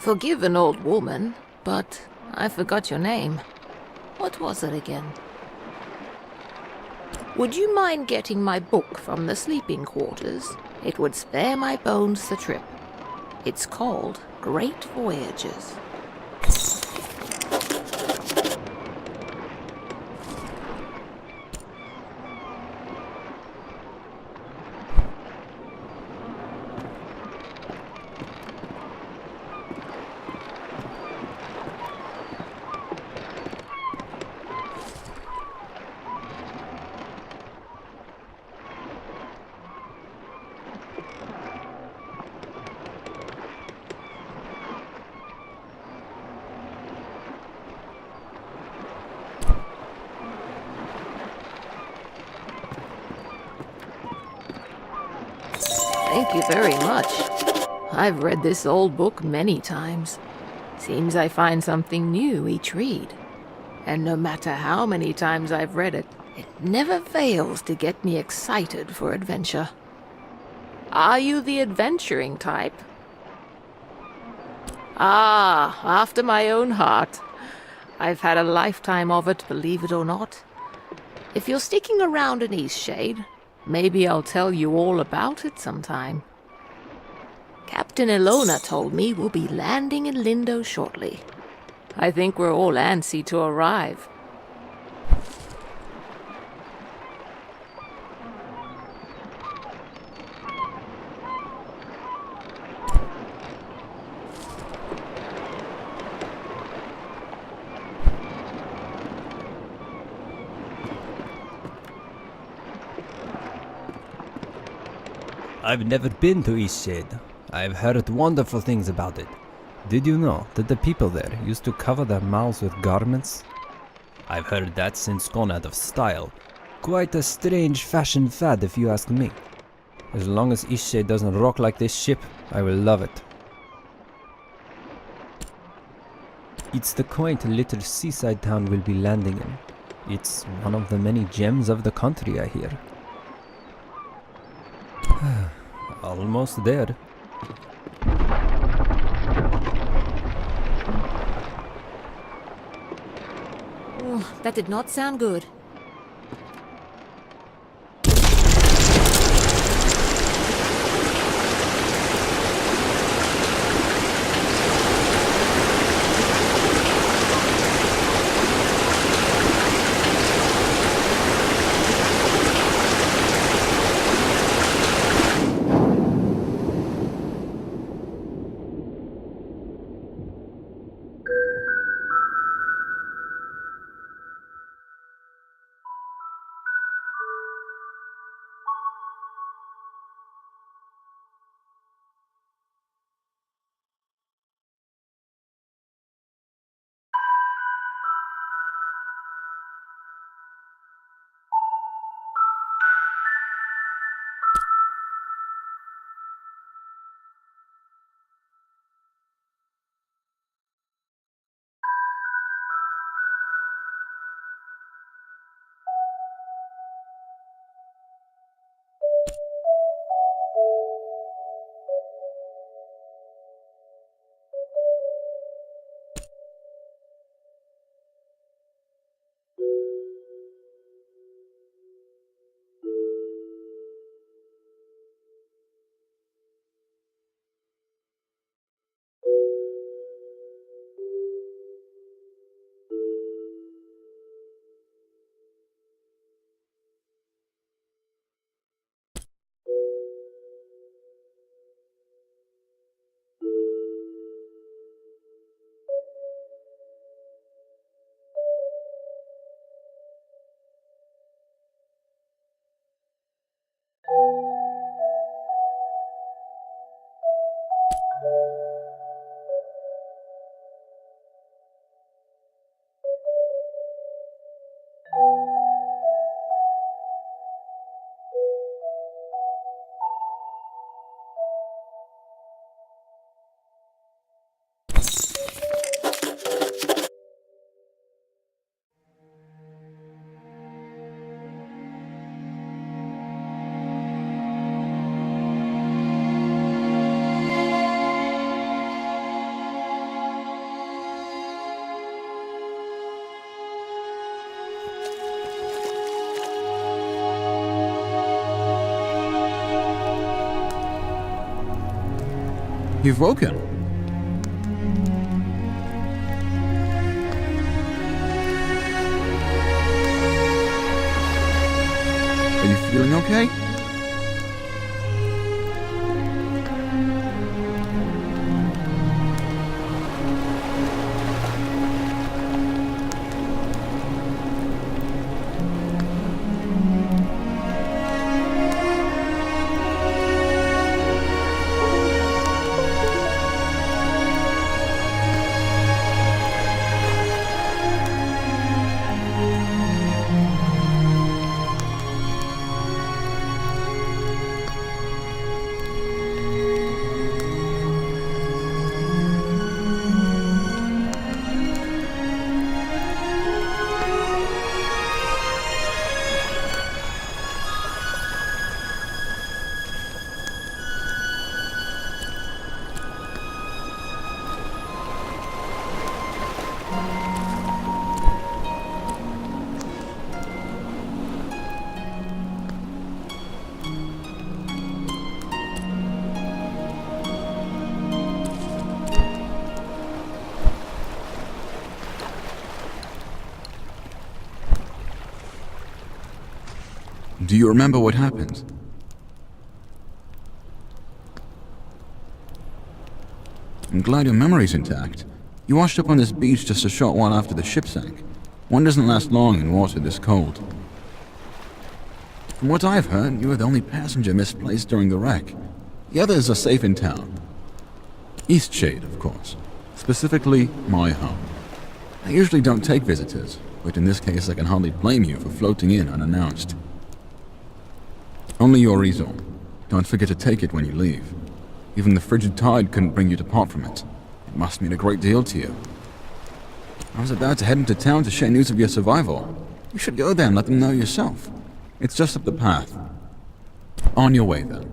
Forgive an old woman, but I forgot your name. What was it again? Would you mind getting my book from the sleeping quarters? It would spare my bones the trip. It's called Great Voyages. Thank you very much. I've read this old book many times. Seems I find something new each read. And no matter how many times I've read it, it never fails to get me excited for adventure. Are you the adventuring type? Ah, after my own heart. I've had a lifetime of it, believe it or not. If you're sticking around in Eastshade, maybe I'll tell you all about it sometime. Captain Ilona told me we'll be landing in Lindo shortly. I think we're all antsy to arrive. I've never been to Eastshade. I've heard wonderful things about it. Did you know that the people there used to cover their mouths with garments? I've heard that's since gone out of style. Quite a strange fashion fad if you ask me. As long as Eastshade doesn't rock like this ship, I will love it. It's the quaint little seaside town we'll be landing in. It's one of the many gems of the country, I hear. Almost there. Oh, that did not sound good. You've woken. Are you feeling okay? Do you remember what happened? I'm glad your memory's intact. You washed up on this beach just a short while after the ship sank. One doesn't last long in water this cold. From what I've heard, you were the only passenger misplaced during the wreck. The others are safe in town. Eastshade, of course. Specifically, my home. I usually don't take visitors, but in this case I can hardly blame you for floating in unannounced. Only your reason. Don't forget to take it when you leave. Even the frigid tide couldn't bring you to part from it. It must mean a great deal to you. I was about to head into town to share news of your survival. You should go there and let them know yourself. It's just up the path. On your way, then.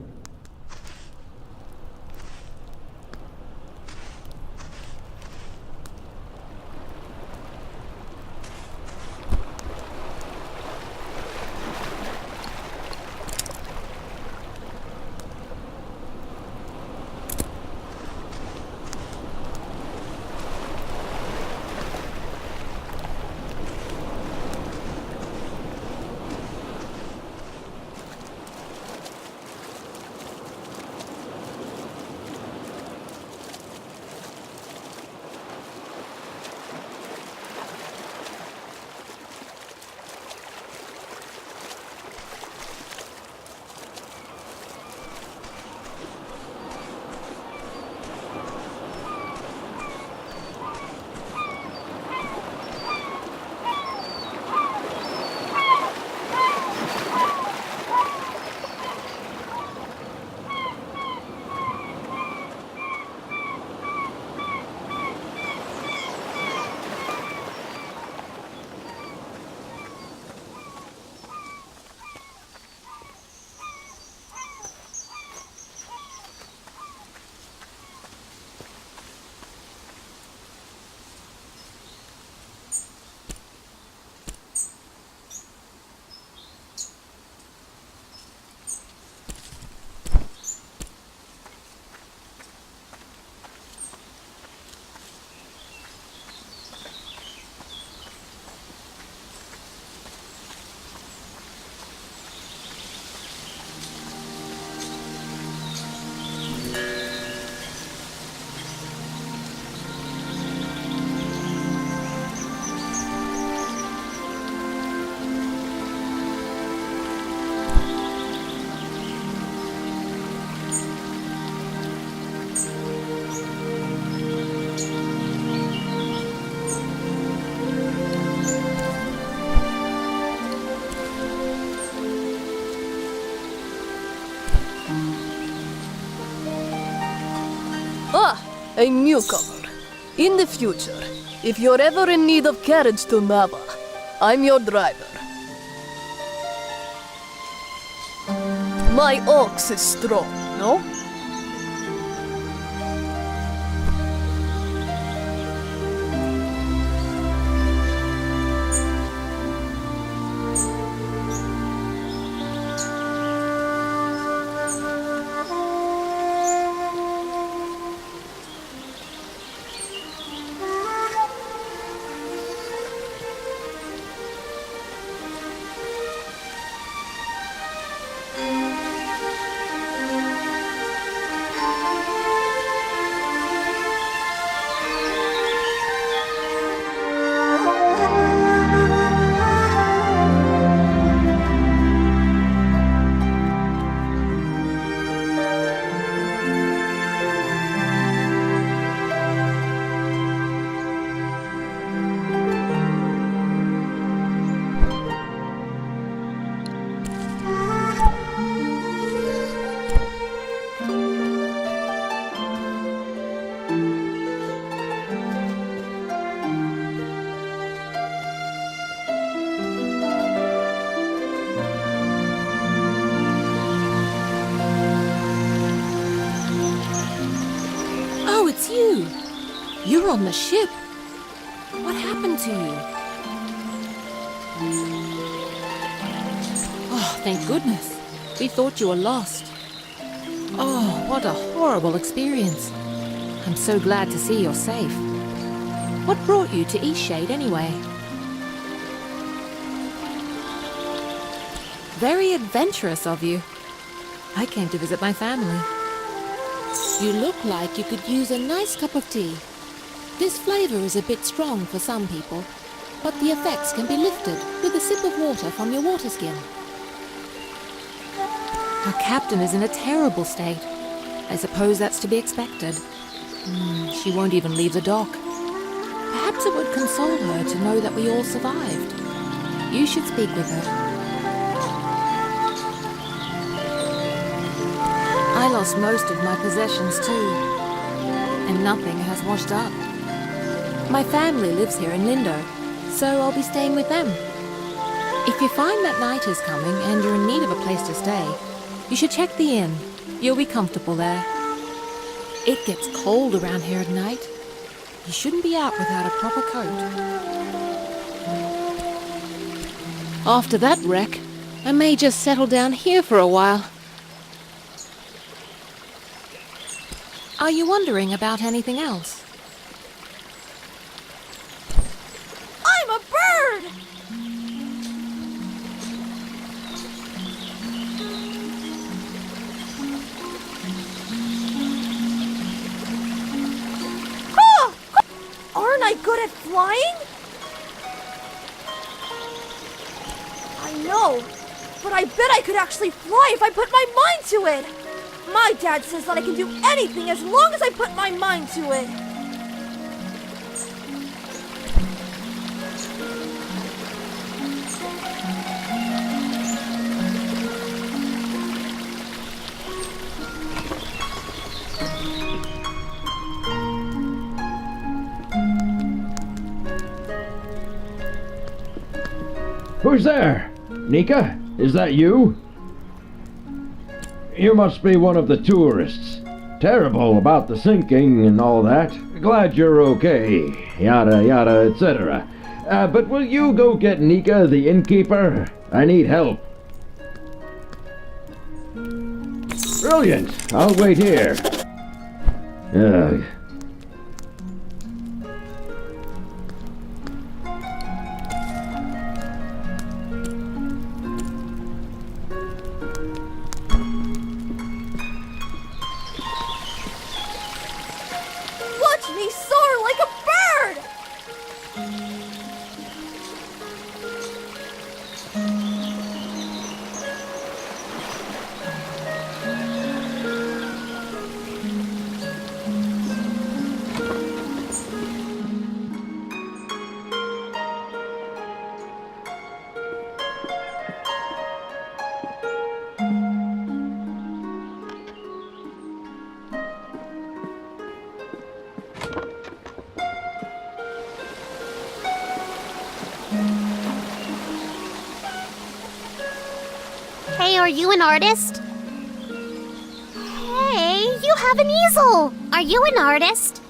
A newcomer. In the future, if you're ever in need of carriage to Nava, I'm your driver. My ox is strong, no? it's you. You're on the ship. What happened to you? Oh, thank goodness. We thought you were lost. Oh, what a horrible experience. I'm so glad to see you're safe. What brought you to Eastshade anyway? Very adventurous of you. I came to visit my family. You look like you could use a nice cup of tea. This flavor is a bit strong for some people, but the effects can be lifted with a sip of water from your water skin. Our captain is in a terrible state. I suppose that's to be expected. She won't even leave the dock. Perhaps it would console her to know that we all survived. You should speak with her. I lost most of my possessions too, and nothing has washed up. My family lives here in Lindo, so I'll be staying with them. If you find that night is coming and you're in need of a place to stay, you should check the inn. You'll be comfortable there. It gets cold around here at night. You shouldn't be out without a proper coat. After that wreck, I may just settle down here for a while. Are you wondering about anything else? I'm a bird! Ah! Aren't I good at flying? I know, but I bet I could actually fly if I put my mind to it. My dad says that I can do anything as long as I put my mind to it. Who's there? Nika? Is that you? You must be one of the tourists. Terrible about the sinking and all that. Glad you're okay. Yada yada, etc. But will you go get Nika, the innkeeper? I need help. Brilliant. I'll wait here. Ugh. Watch me soar like a bird! Hey, are you an artist? Hey, you have an easel! Are you an artist?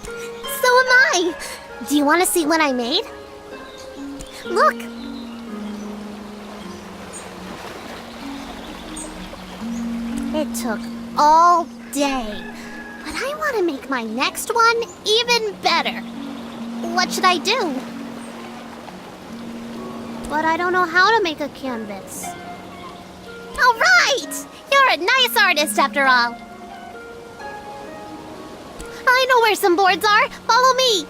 So am I! Do you want to see what I made? Look! It took all day, but I want to make my next one even better. What should I do? But I don't know how to make a canvas. All right! You're a nice artist after all. I know where some boards are. Follow me.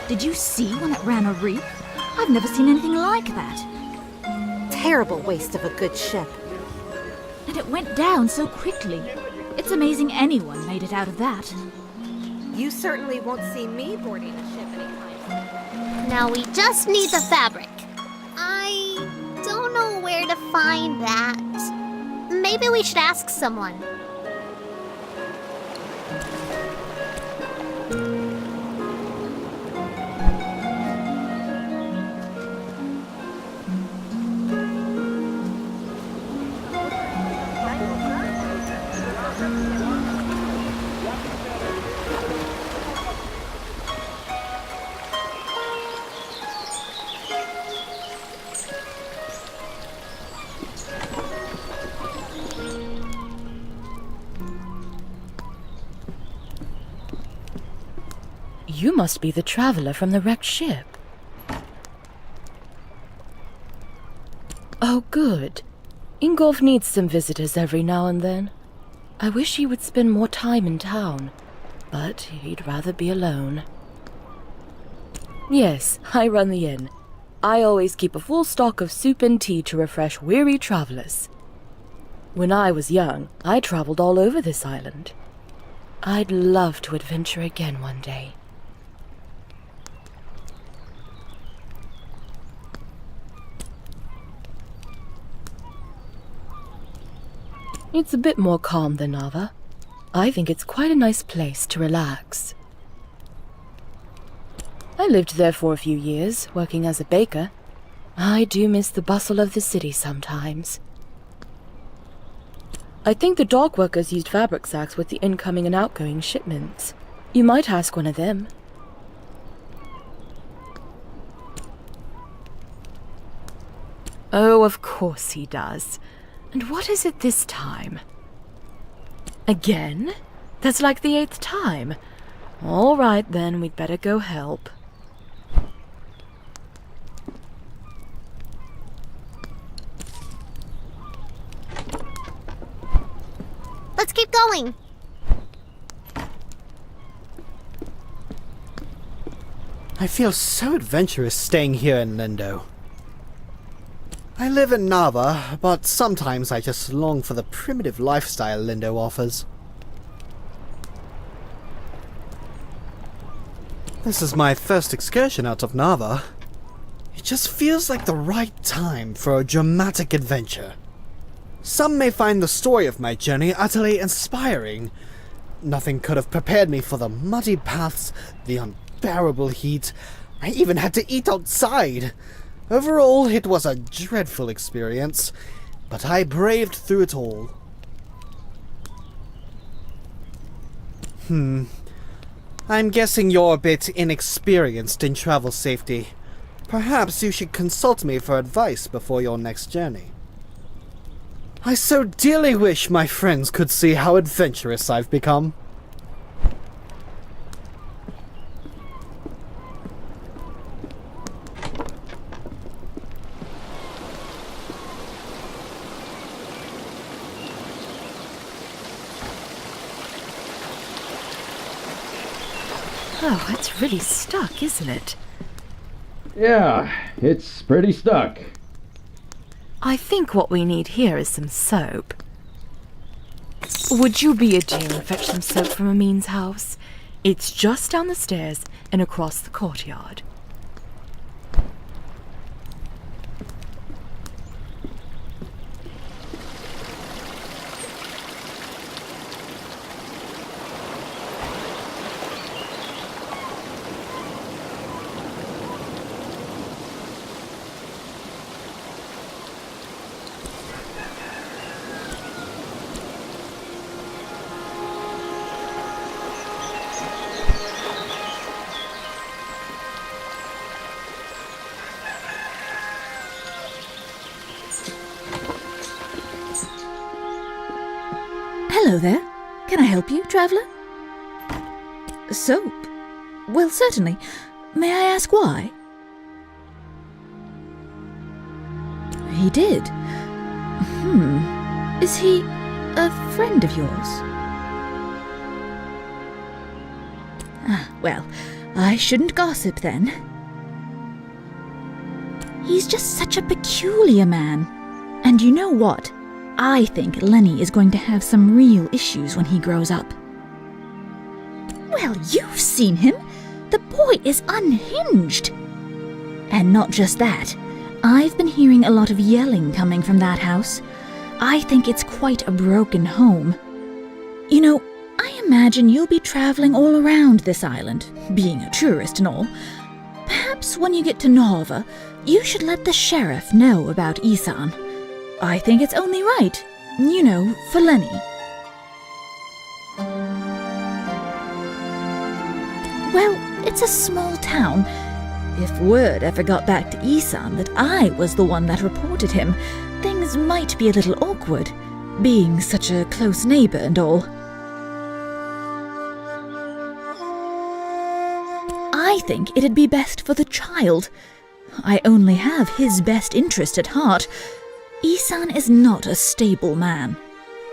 Did you see when it ran a reef? I've never seen anything like that. Terrible waste of a good ship. And it went down so quickly. It's amazing anyone made it out of that. You certainly won't see me boarding a ship anytime soon. Now we just need the fabric. I don't know where to find that. Maybe we should ask someone. You must be the traveler from the wrecked ship. Oh, good. Ingolf needs some visitors every now and then. I wish he would spend more time in town, but he'd rather be alone. Yes, I run the inn. I always keep a full stock of soup and tea to refresh weary travelers. When I was young, I traveled all over this island. I'd love to adventure again one day. It's a bit more calm than Nava. I think it's quite a nice place to relax. I lived there for a few years, working as a baker. I do miss the bustle of the city sometimes. I think the dock workers used fabric sacks with the incoming and outgoing shipments. You might ask one of them. Oh, of course he does. And what is it this time? Again? That's like the 8th time. All right, then, we'd better go help. Let's keep going. I feel so adventurous staying here in Lindo. I live in Nava, but sometimes I just long for the primitive lifestyle Lindo offers. This is my first excursion out of Nava. It just feels like the right time for a dramatic adventure. Some may find the story of my journey utterly inspiring. Nothing could have prepared me for the muddy paths, the unbearable heat. I even had to eat outside. Overall, it was a dreadful experience, but I braved through it all. I'm guessing you're a bit inexperienced in travel safety. Perhaps you should consult me for advice before your next journey. I so dearly wish my friends could see how adventurous I've become. Oh, it's really stuck, isn't it? Yeah, it's pretty stuck. I think what we need here is some soap. Would you be a dear and fetch some soap from Amin's house? It's just down the stairs and across the courtyard. Hello there. Can I help you, traveller? Soap? Well, certainly. May I ask why? He did. Is he a friend of yours? Well, I shouldn't gossip then. He's just such a peculiar man. And you know what? I think Lenny is going to have some real issues when he grows up. Well, you've seen him. The boy is unhinged. And not just that. I've been hearing a lot of yelling coming from that house. I think it's quite a broken home. You know, I imagine you'll be traveling all around this island, being a tourist and all. Perhaps when you get to Nova, you should let the sheriff know about Isan. I think it's only right, you know, for Lenny. Well, it's a small town. If word ever got back to Isan that I was the one that reported him, things might be a little awkward, being such a close neighbor and all. I think it'd be best for the child. I only have his best interest at heart. Isan is not a stable man,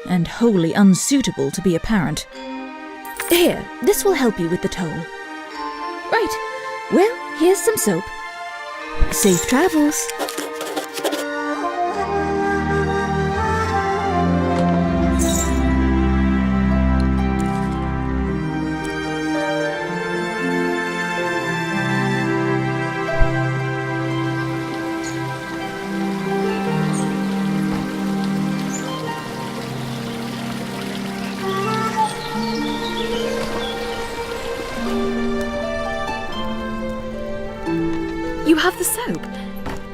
and wholly unsuitable to be a parent. Here, this will help you with the toll. Right, well, here's some soap. Safe travels. You have the soap.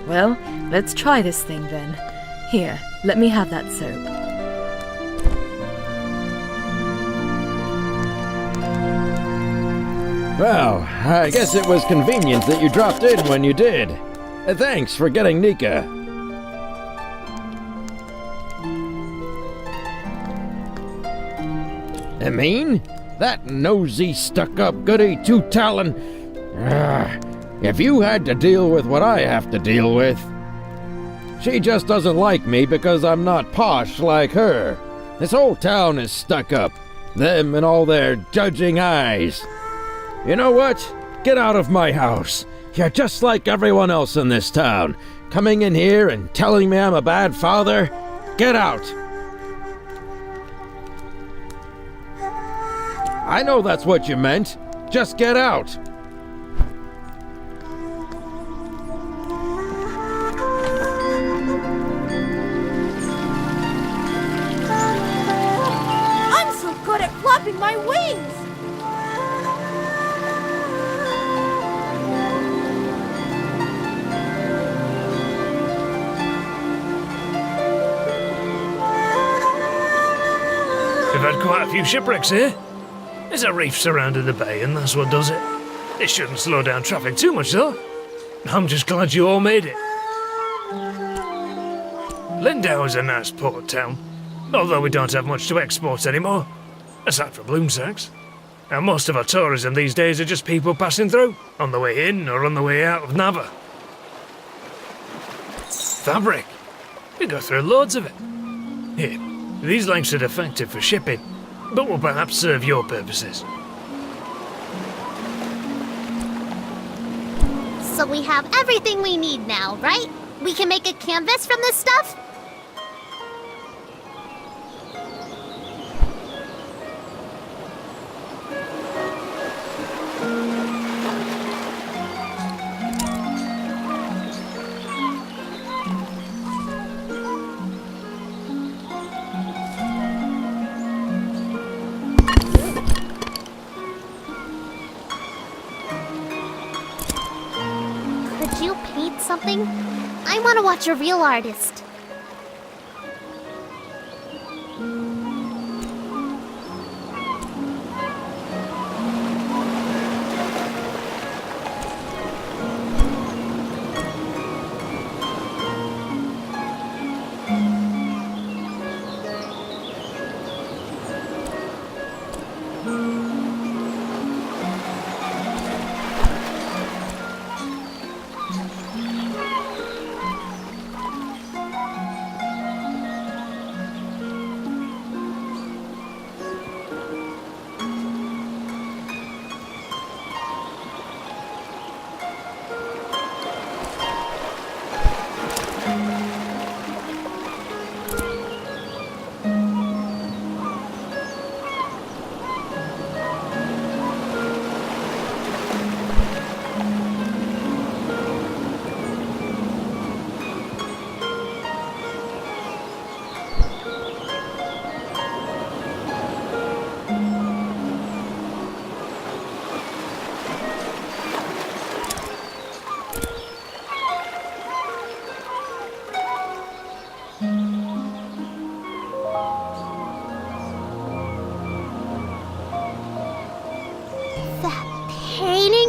Well, let's try this thing then. Here, let me have that soap. Well, I guess it was convenient that you dropped in when you did. Thanks for getting Nika. I mean, that nosy, stuck-up goody two-talon. If you had to deal with what I have to deal with. She just doesn't like me because I'm not posh like her. This whole town is stuck up. Them and all their judging eyes. You know what? Get out of my house. You're just like everyone else in this town. Coming in here and telling me I'm a bad father? Get out. I know that's what you meant. Just get out. Flapping my wings! We've had quite a few shipwrecks here. There's a reef surrounding the bay, and that's what does it. It shouldn't slow down traffic too much, though. I'm just glad you all made it. Lindau's a nice port town, although we don't have much to export anymore. Aside from bloom sacks. And most of our tourism these days are just people passing through, on the way in or on the way out of Nava. Fabric. We go through loads of it. Here, these lengths are defective for shipping, but will perhaps serve your purposes. So we have everything we need now, right? We can make a canvas from this stuff? Could you paint something? I want to watch a real artist.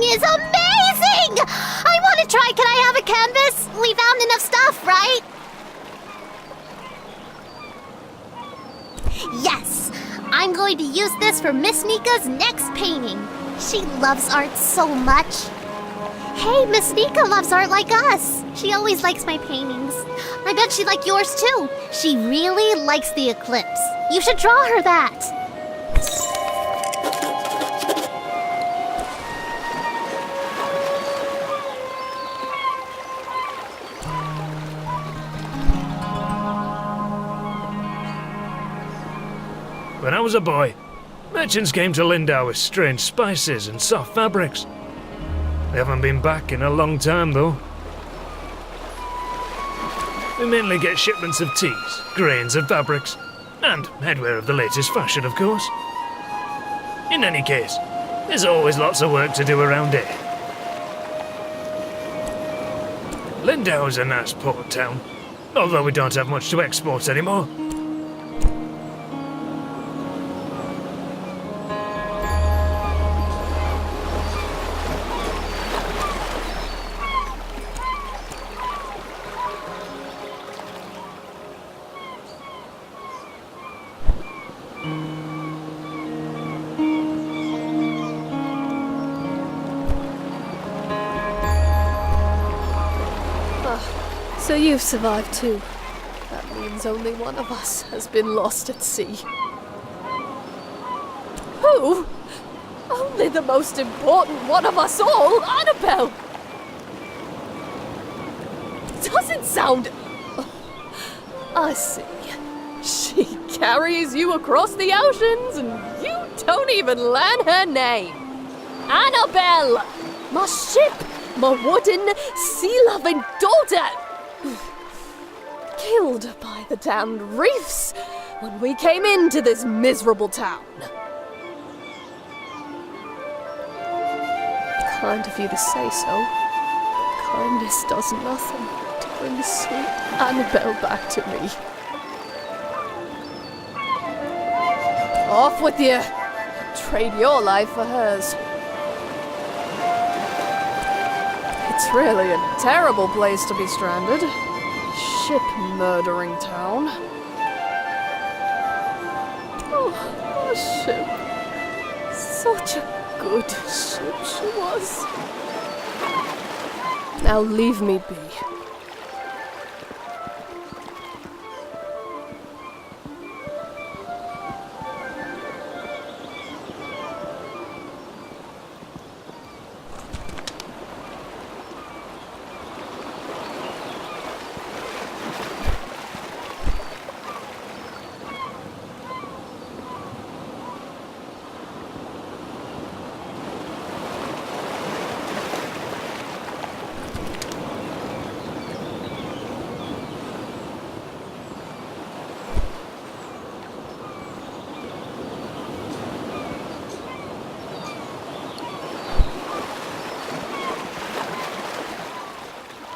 Is amazing! I want to try. Can I have a canvas? We found enough stuff, right? Yes! I'm going to use this for Miss Nika's next painting. She loves art so much. Hey, Miss Nika loves art like us. She always likes my paintings. I bet she'd like yours too. She really likes the eclipse. You should draw her that. When I was a boy, merchants came to Lindau with strange spices and soft fabrics. They haven't been back in a long time, though. We mainly get shipments of teas, grains and fabrics, and headwear of the latest fashion, of course. In any case, there's always lots of work to do around here. Lindau is a nice port town, although we don't have much to export anymore. So you've survived too. That means only one of us has been lost at sea. Who? Only the most important one of us all, Annabelle! Doesn't sound... I see. She carries you across the oceans and you don't even learn her name. Annabelle! My ship! My wooden, sea-loving daughter! Killed by the damned reefs when we came into this miserable town. Kind of you to say so. Kindness does nothing to bring sweet Annabelle back to me. Off with you! Trade your life for hers. It's really a terrible place to be stranded. Ship-murdering town. Oh, our ship. Such a good ship she was. Now leave me be.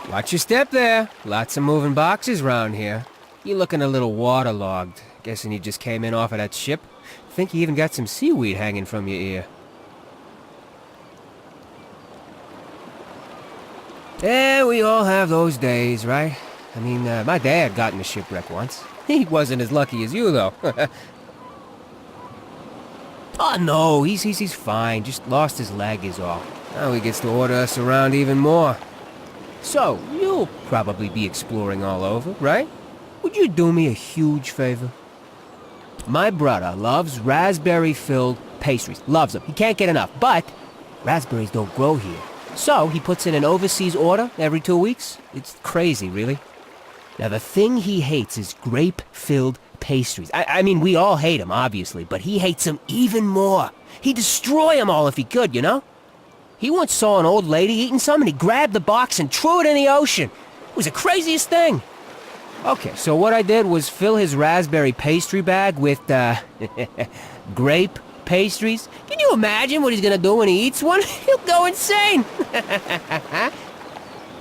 Watch your step there. Lots of moving boxes round here. You looking a little waterlogged. Guessing you just came in off of that ship? Think you even got some seaweed hanging from your ear. Yeah, we all have those days, right? I mean, my dad got in a shipwreck once. He wasn't as lucky as you, though. Oh, no, he's fine. Just lost his leg is all. Now he gets to order us around even more. So, you'll probably be exploring all over, right? Would you do me a huge favor? My brother loves raspberry-filled pastries. Loves them. He can't get enough. But raspberries don't grow here. So, he puts in an overseas order every 2 weeks. It's crazy, really. Now, the thing he hates is grape-filled pastries. I mean, we all hate them, obviously, but he hates them even more. He'd destroy them all if he could, you know? He once saw an old lady eating some, and he grabbed the box and threw it in the ocean. It was the craziest thing. Okay, so what I did was fill his raspberry pastry bag with, grape pastries. Can you imagine what he's gonna do when he eats one? He'll go insane.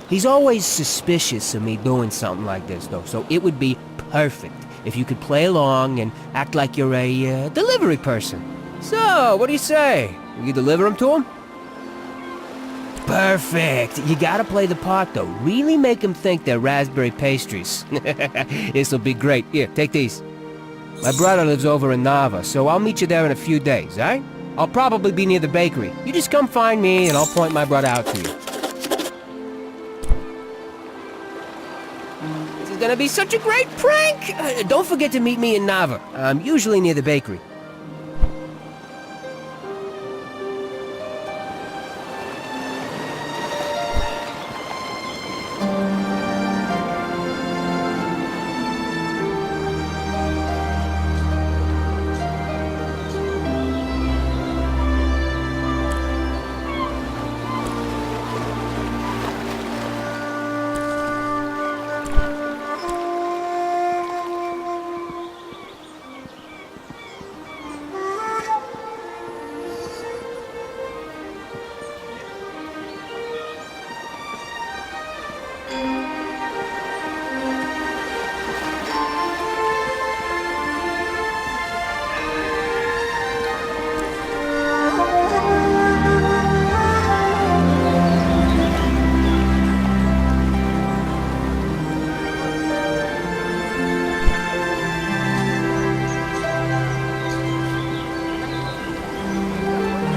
He's always suspicious of me doing something like this, though, so it would be perfect if you could play along and act like you're a, delivery person. So, what do you say? Will you deliver them to him? Perfect! You gotta play the part, though. Really make him think they're raspberry pastries. This'll be great. Here, take these. My brother lives over in Nava, so I'll meet you there in a few days, alright? I'll probably be near the bakery. You just come find me and I'll point my brother out to you. This is gonna be such a great prank! Don't forget to meet me in Nava. I'm usually near the bakery.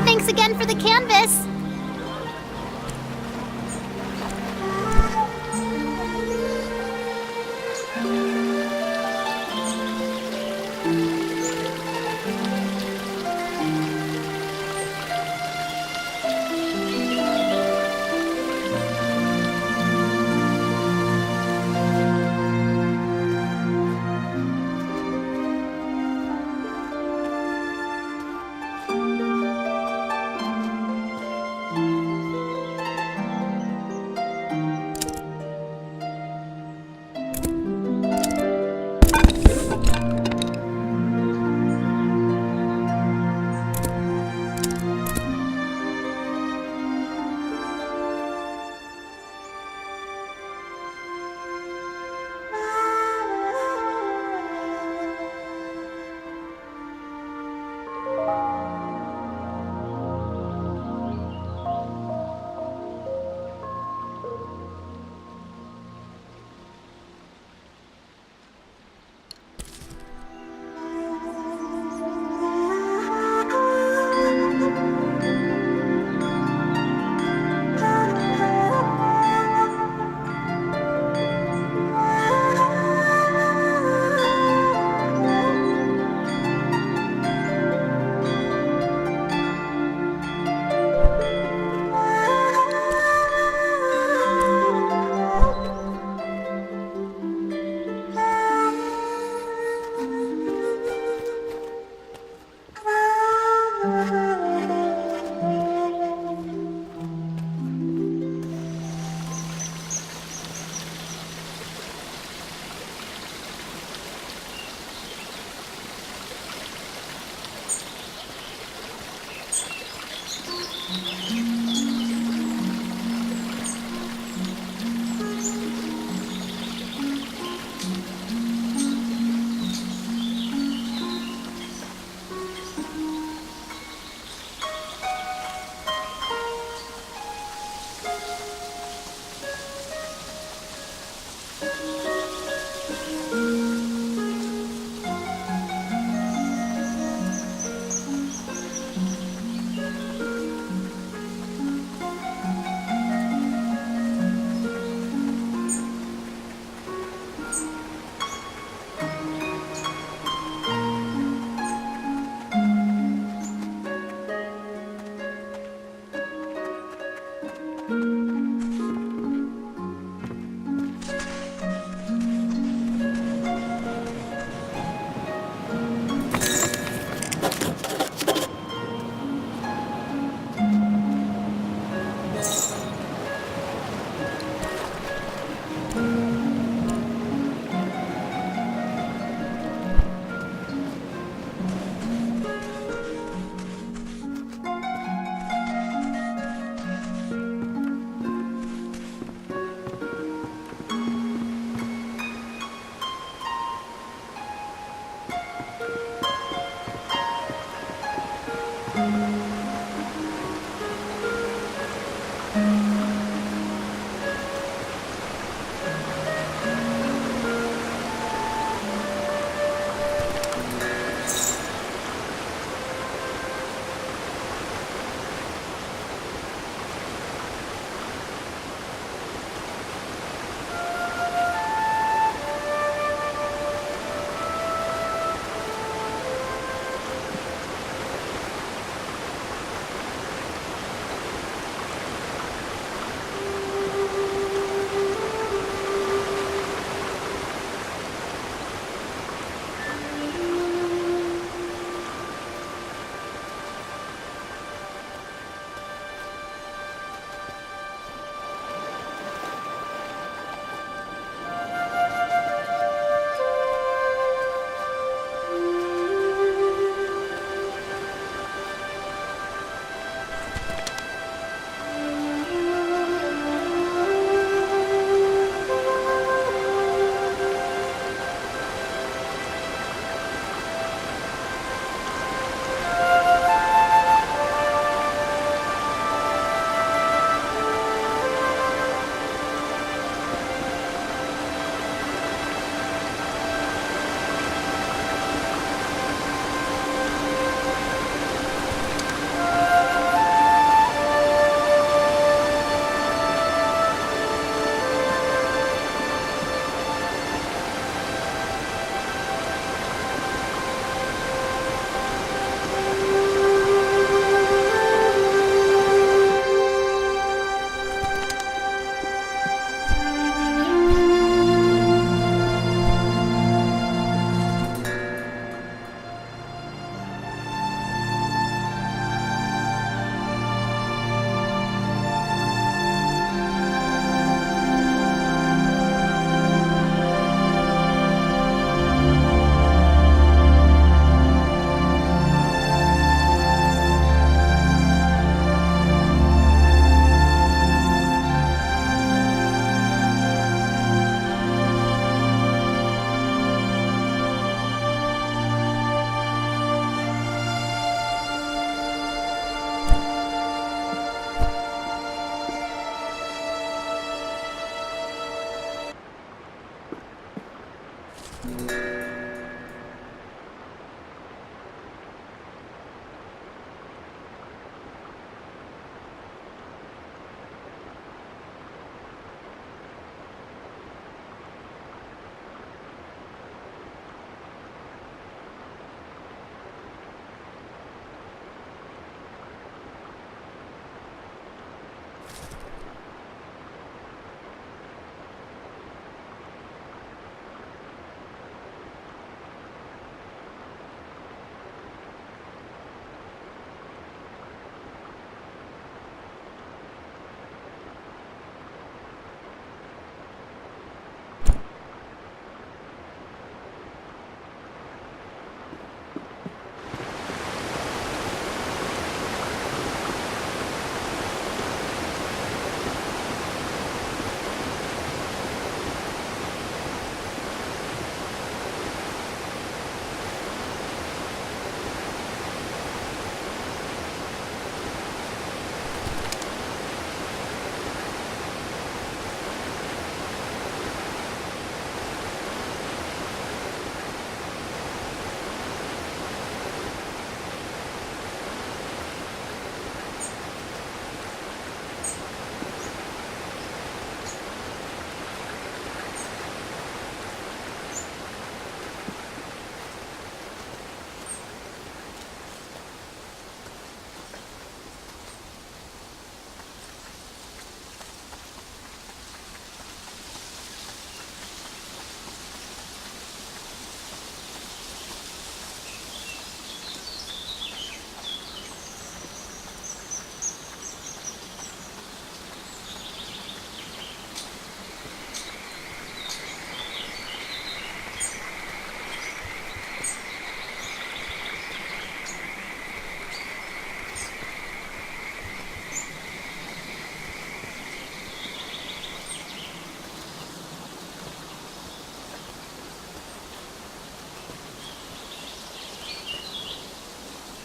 Thanks again for the canvas.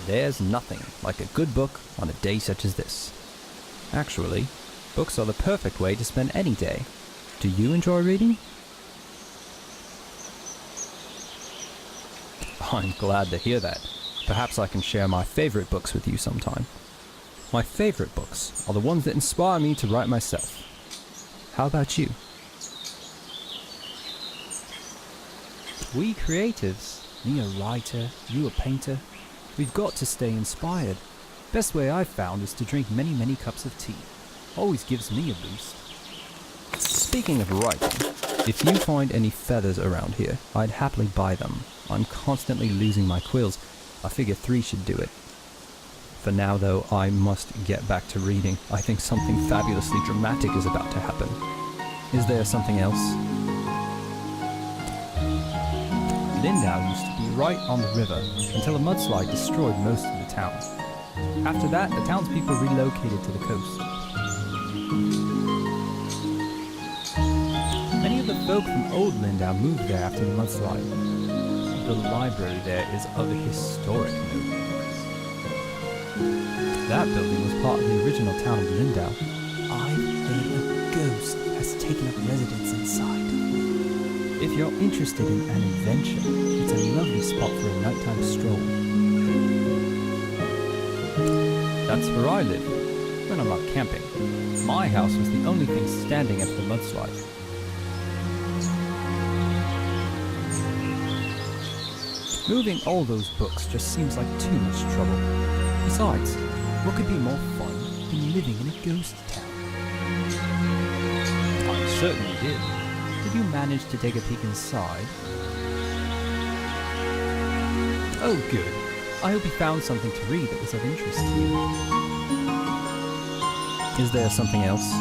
There's nothing like a good book on a day such as this. Actually, books are the perfect way to spend any day. Do you enjoy reading? I'm glad to hear that. Perhaps I can share my favorite books with you sometime. My favorite books are the ones that inspire me to write myself. How about you? We creatives, me a writer, you a painter, we've got to stay inspired. Best way I've found is to drink many cups of tea. Always gives me a boost. Speaking of writing, if you find any feathers around here, I'd happily buy them. I'm constantly losing my quills. I figure 3 should do it. For now though, I must get back to reading. I think something fabulously dramatic is about to happen. Is there something else? Lindau used to be right on the river until a mudslide destroyed most of the town. After that, the townspeople relocated to the coast. Many of the folk from Old Lindau moved there after the mudslide. The library there is of a historic note. That building was part of the original town of Lindau. I've heard a ghost has taken up residence inside. If you're interested in an adventure, it's a lovely spot for a nighttime stroll. That's where I live, when I'm not camping. My house was the only thing standing after the mudslide. Moving all those books just seems like too much trouble. Besides, what could be more fun than living in a ghost town? I certainly did. Did you manage to take a peek inside? Oh, good. I hope you found something to read that was of interest to you. Is there something else?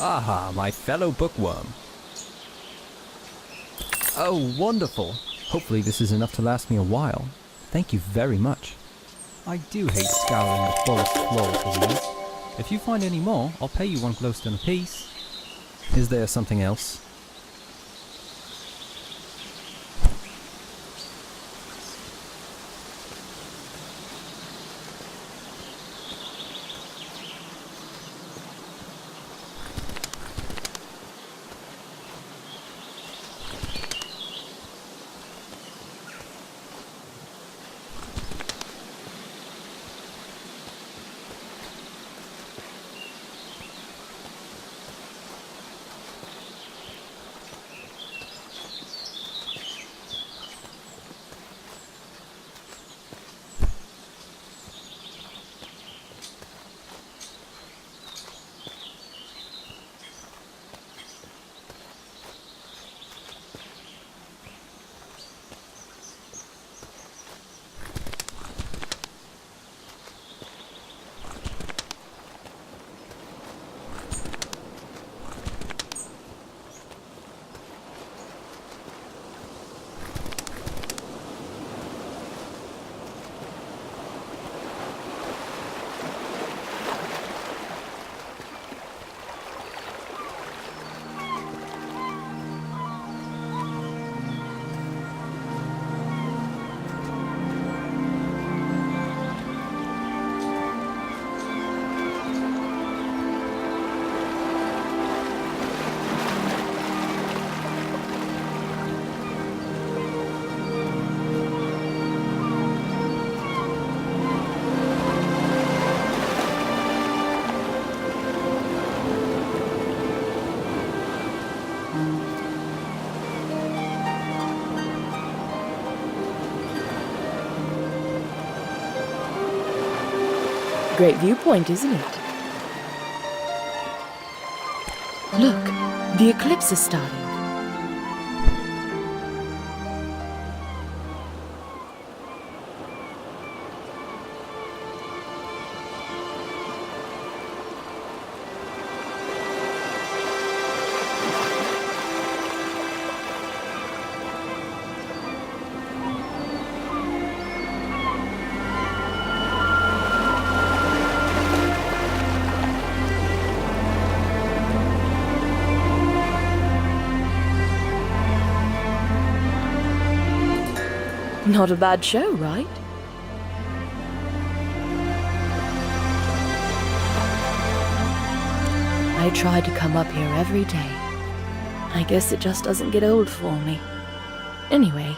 Aha, my fellow bookworm. Oh, wonderful. Hopefully this is enough to last me a while. Thank you very much. I do hate scouring the forest floor for these. If you find any more, I'll pay you 1 glowstone apiece. Is there something else? Great viewpoint, isn't it? Look, the eclipse is starting. Not a bad show, right? I try to come up here every day. I guess it just doesn't get old for me. Anyway,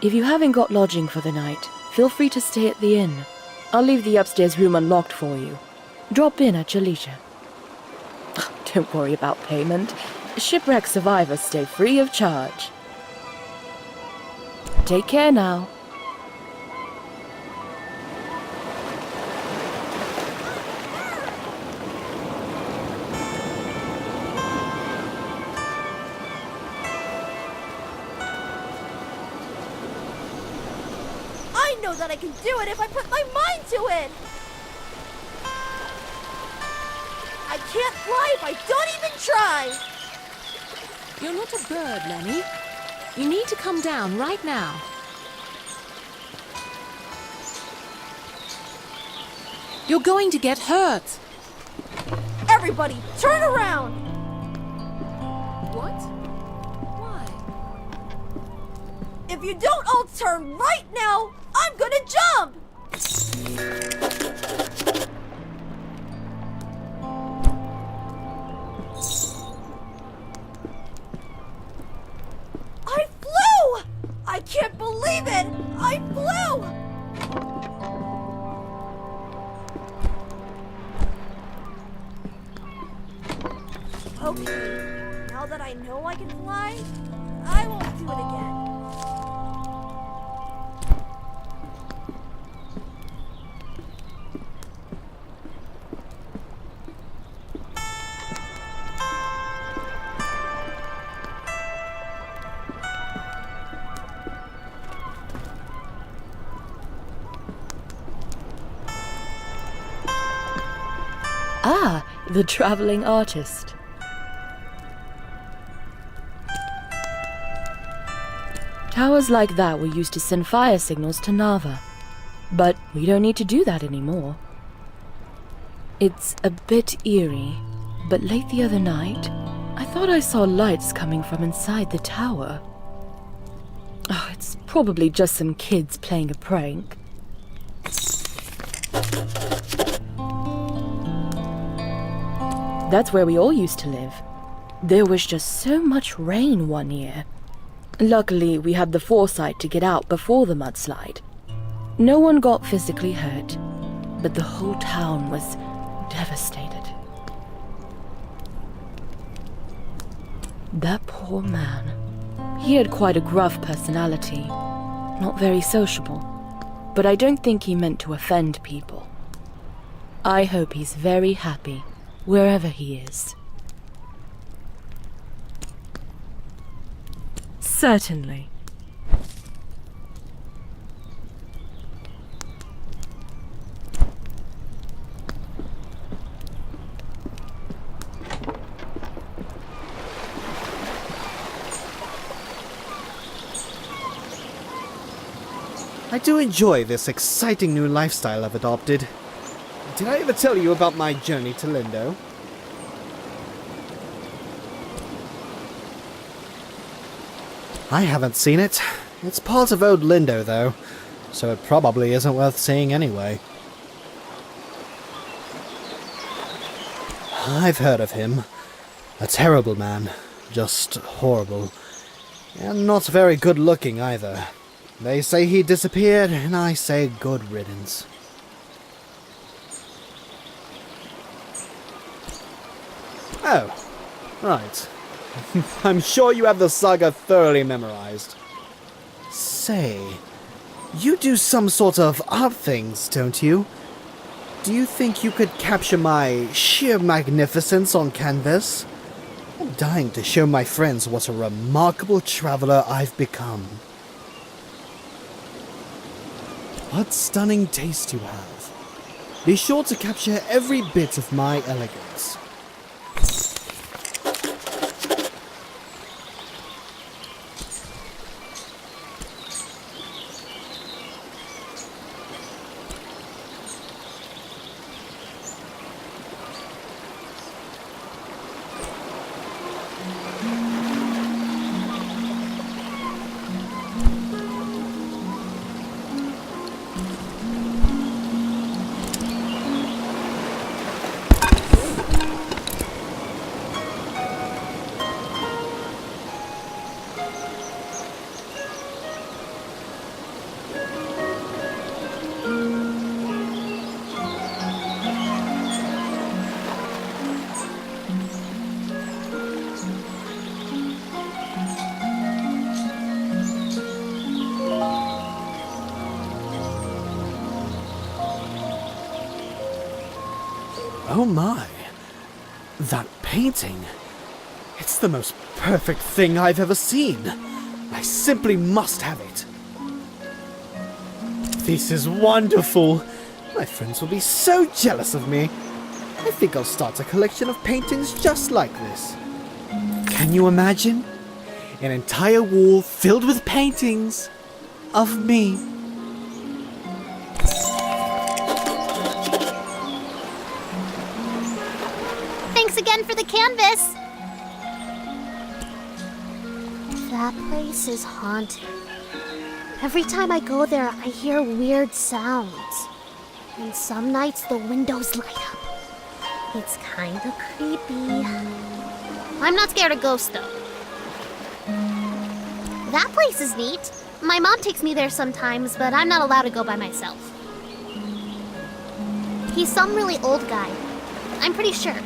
if you haven't got lodging for the night, feel free to stay at the inn. I'll leave the upstairs room unlocked for you. Drop in at your leisure. Don't worry about payment. Shipwreck survivors stay free of charge. Take care now. I know that I can do it if I put my mind to it! I can't fly if I don't even try! You're not a bird, Lenny. You need to come down right now. You're going to get hurt. Everybody, turn around! What? Why? If you don't all turn right now, I'm gonna jump! I flew! I can't believe it! I flew! I can fly, I won't do it again. Ah, the traveling artist. Towers like that were used to send fire signals to Nava. But we don't need to do that anymore. It's a bit eerie, but late the other night, I thought I saw lights coming from inside the tower. Oh, it's probably just some kids playing a prank. That's where we all used to live. There was just so much rain one year. Luckily, we had the foresight to get out before the mudslide. No one got physically hurt, but the whole town was devastated. That poor man. He had quite a gruff personality, not very sociable, but I don't think he meant to offend people. I hope he's very happy wherever he is. Certainly. I do enjoy this exciting new lifestyle I've adopted. Did I ever tell you about my journey to Lindo? I haven't seen it. It's part of old Lindo, though, so it probably isn't worth seeing anyway. I've heard of him. A terrible man. Just horrible. And not very good looking either. They say he disappeared, and I say good riddance. Oh, right. I'm sure you have the saga thoroughly memorized. Say, you do some sort of art things, don't you? Do you think you could capture my sheer magnificence on canvas? I'm dying to show my friends what a remarkable traveler I've become. What stunning taste you have. Be sure to capture every bit of my elegance. Oh my, that painting. It's the most perfect thing I've ever seen. I simply must have it. This is wonderful. My friends will be so jealous of me. I think I'll start a collection of paintings just like this. Can you imagine? An entire wall filled with paintings of me. Thanks again for the canvas. That place is haunted. Every time I go there, I hear weird sounds. And some nights the windows light up. It's kinda creepy. I'm not scared of ghosts, though. That place is neat. My mom takes me there sometimes, but I'm not allowed to go by myself. He's some really old guy. I'm pretty sure.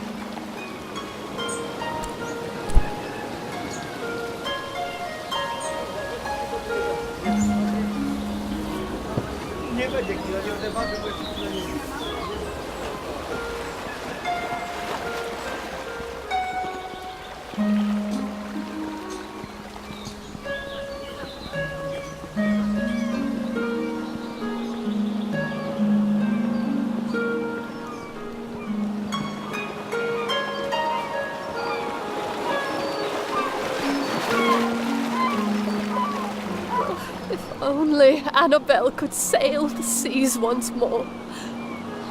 Only Annabelle could sail the seas once more.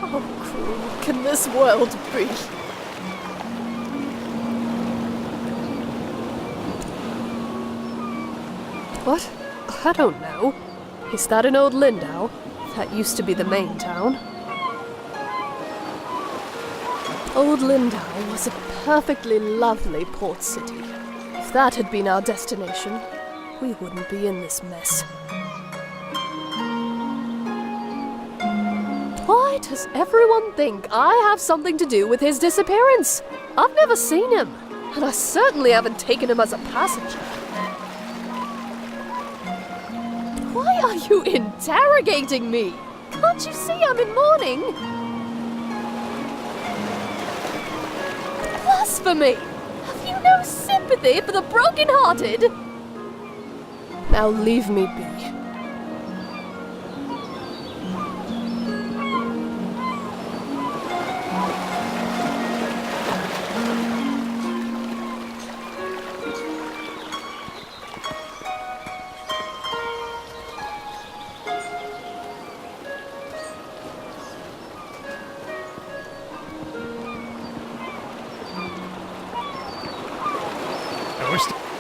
How cruel can this world be? What? I don't know. Is that in Old Lindau? That used to be the main town. Old Lindau was a perfectly lovely port city. If that had been our destination, we wouldn't be in this mess. Why does everyone think I have something to do with his disappearance? I've never seen him, and I certainly haven't taken him as a passenger. Why are you interrogating me? Can't you see I'm in mourning? Blasphemy! Have you no sympathy for the broken-hearted? Now leave me be.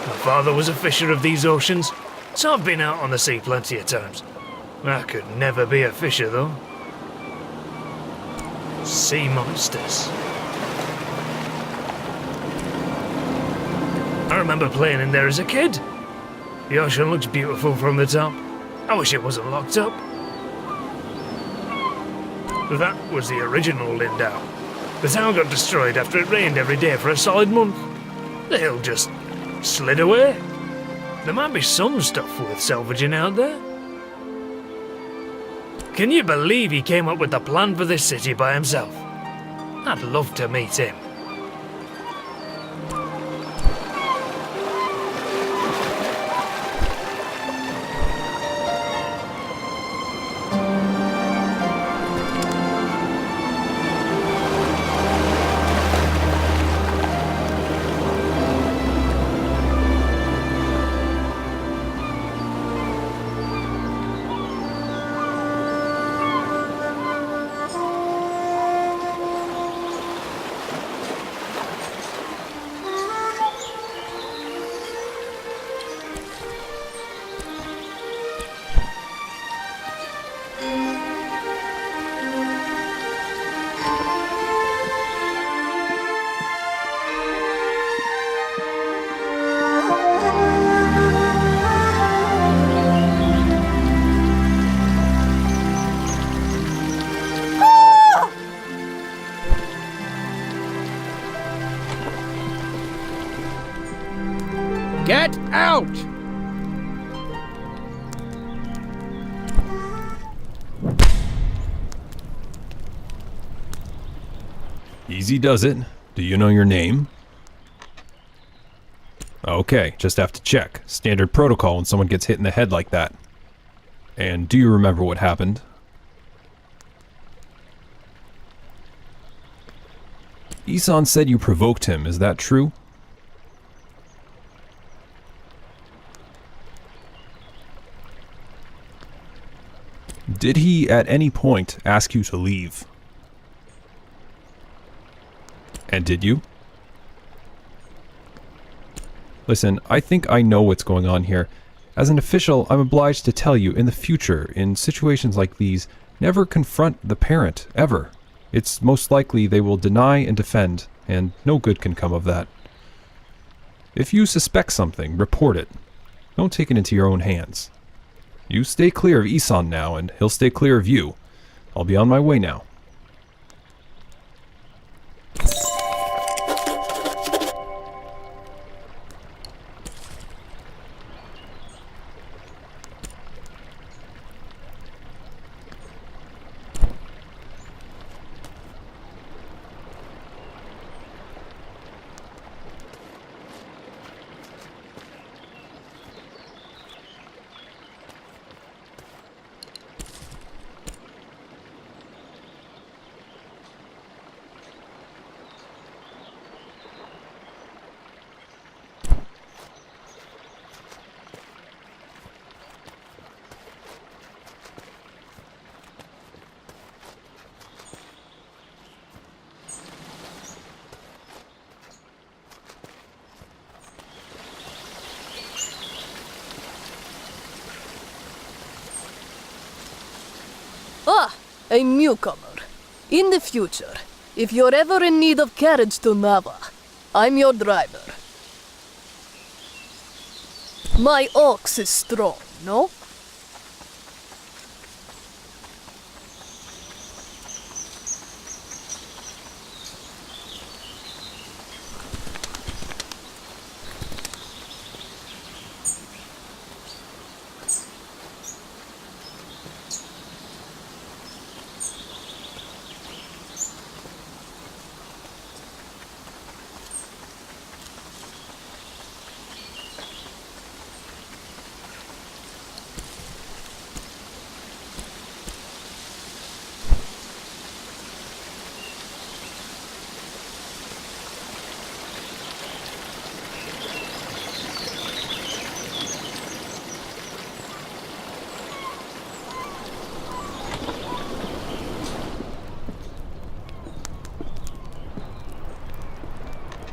My father was a fisher of these oceans, so I've been out on the sea plenty of times. I could never be a fisher, though. Sea monsters. I remember playing in there as a kid. The ocean looks beautiful from the top. I wish it wasn't locked up. That was the original Lindau. The town got destroyed after it rained every day for a solid month. The hill just slid away. There might be some stuff worth salvaging out there. Can you believe he came up with the plan for this city by himself? I'd love to meet him. Get out! Easy does it. Do you know your name? Okay, just have to check. Standard protocol when someone gets hit in the head like that. And do you remember what happened? Isan said you provoked him, is that true? Did he at any point ask you to leave? And did you? Listen, I think I know what's going on here. As an official, I'm obliged to tell you, in the future, in situations like these, never confront the parent, ever. It's most likely they will deny and defend, and no good can come of that. If you suspect something, report it. Don't take it into your own hands. You stay clear of Isan now, and he'll stay clear of you. I'll be on my way now. a newcomer. In the future, if you're ever in need of carriage to Nava, I'm your driver. My ox is strong, no?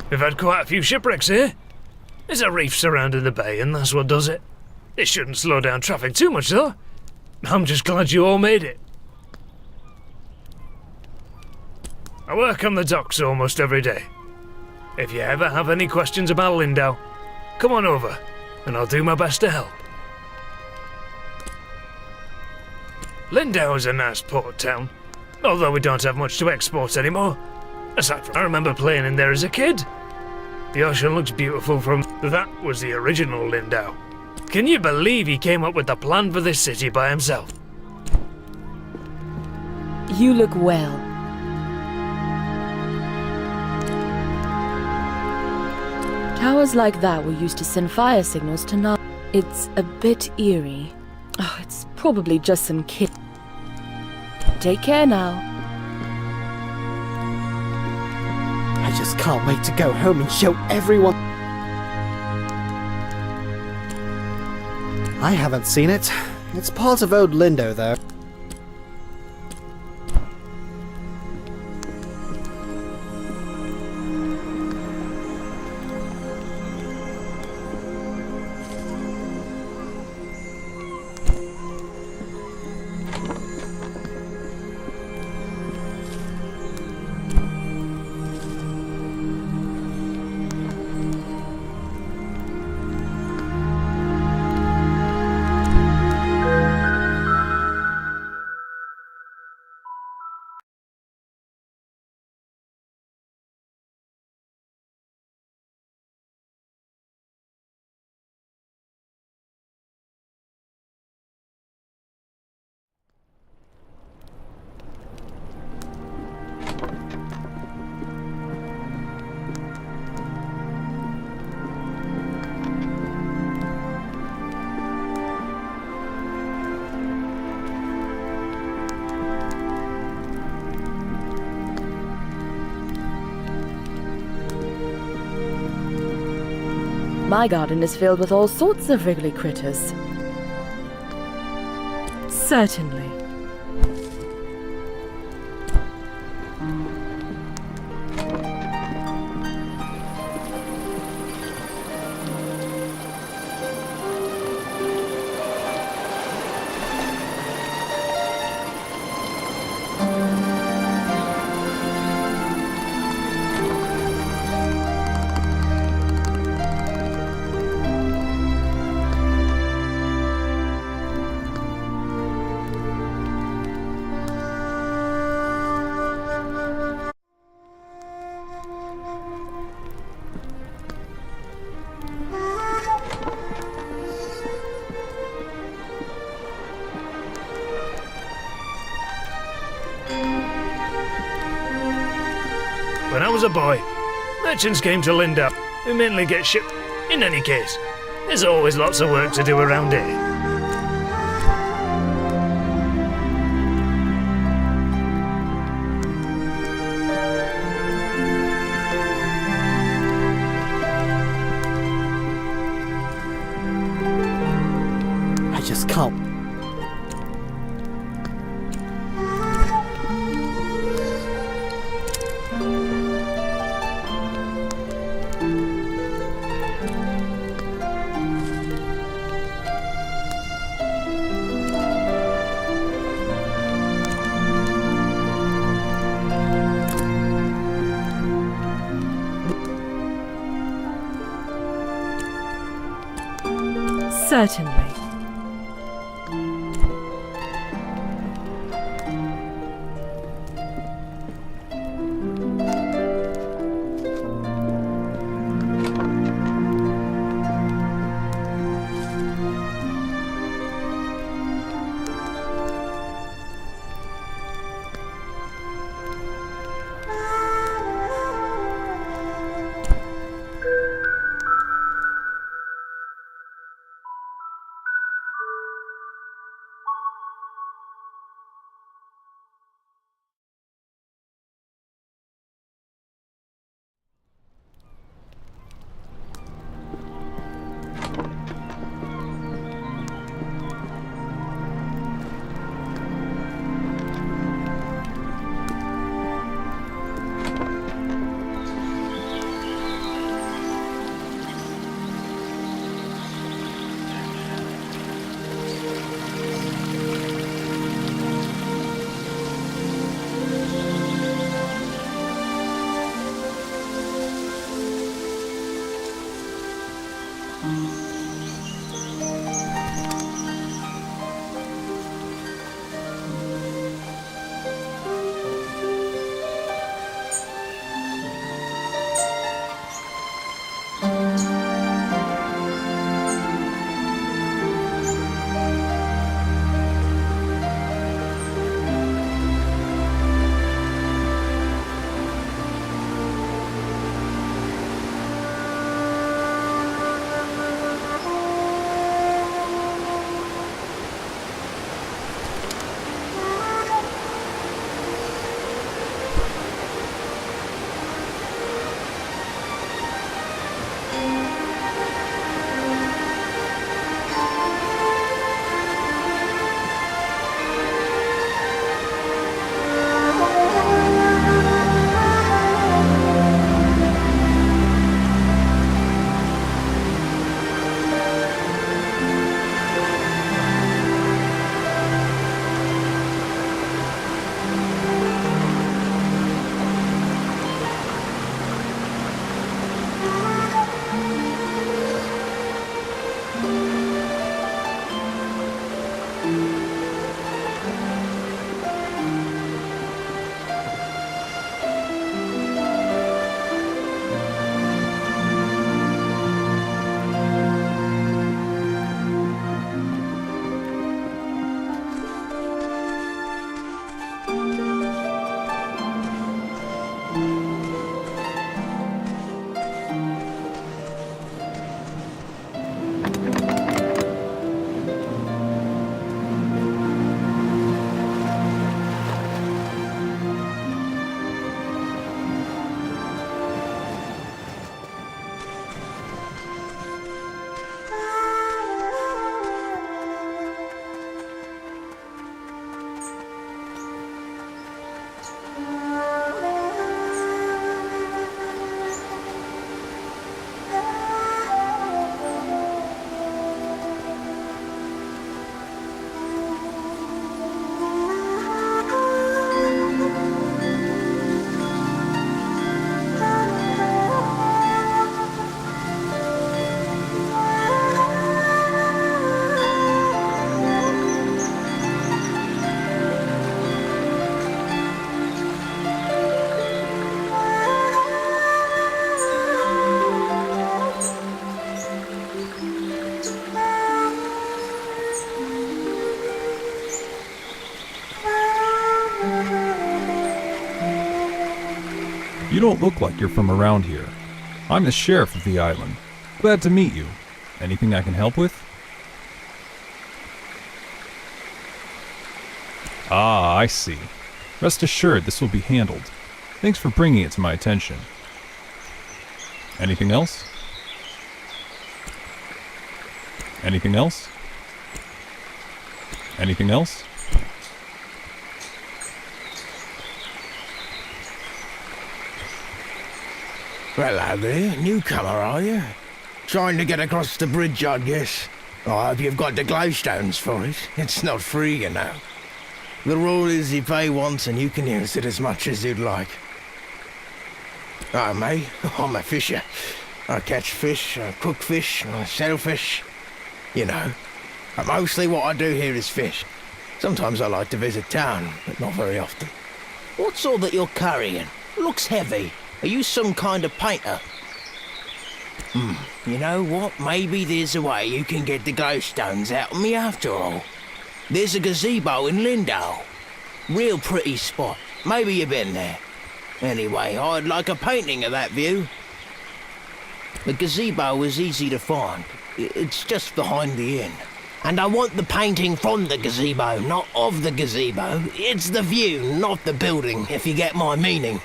We've had quite a few shipwrecks here. There's a reef surrounding the bay, and that's what does it. It shouldn't slow down traffic too much, though. I'm just glad you all made it. I work on the docks almost every day. If you ever have any questions about Lindau, come on over, and I'll do my best to help. Lindau is a nice port town, although we don't have much to export anymore. Aside from, I remember playing in there as a kid. The ocean looks beautiful from... That was the original Lindau. Can you believe he came up with the plan for this city by himself? You look well. Towers like that were used to send fire signals to Nava. It's a bit eerie. Oh, it's probably just some kid. Take care now. I just can't wait to go home and show everyone. I haven't seen it. It's part of old Lindo, though. My garden is filled with all sorts of wriggly critters. Certainly. When I was a boy, merchants came to Lindau, who mainly get shipped. In any case, there's always lots of work to do around here. I just can't. Certainly. You don't look like you're from around here. I'm the sheriff of the island. Glad to meet you. Anything I can help with? Ah, I see. Rest assured this will be handled. Thanks for bringing it to my attention. Anything else? Anything else? Anything else? Hello there, newcomer, are you? Trying to get across the bridge, I guess. I hope you've got the glowstones for it. It's not free, you know. The rule is you pay once and you can use it as much as you'd like. Oh, mate, I'm a fisher. I catch fish, I cook fish, I sell fish. you know. Mostly what I do here is fish. Sometimes I like to visit town, but not very often. What's all that you're carrying? Looks heavy. Are you some kind of painter? You know what? Maybe there's a way you can get the glowstones out of me after all. There's a gazebo in Lindau. Real pretty spot. Maybe you've been there. Anyway, I'd like a painting of that view. The gazebo is easy to find. It's just behind the inn. And I want the painting from the gazebo, not of the gazebo. It's the view, not the building, if you get my meaning.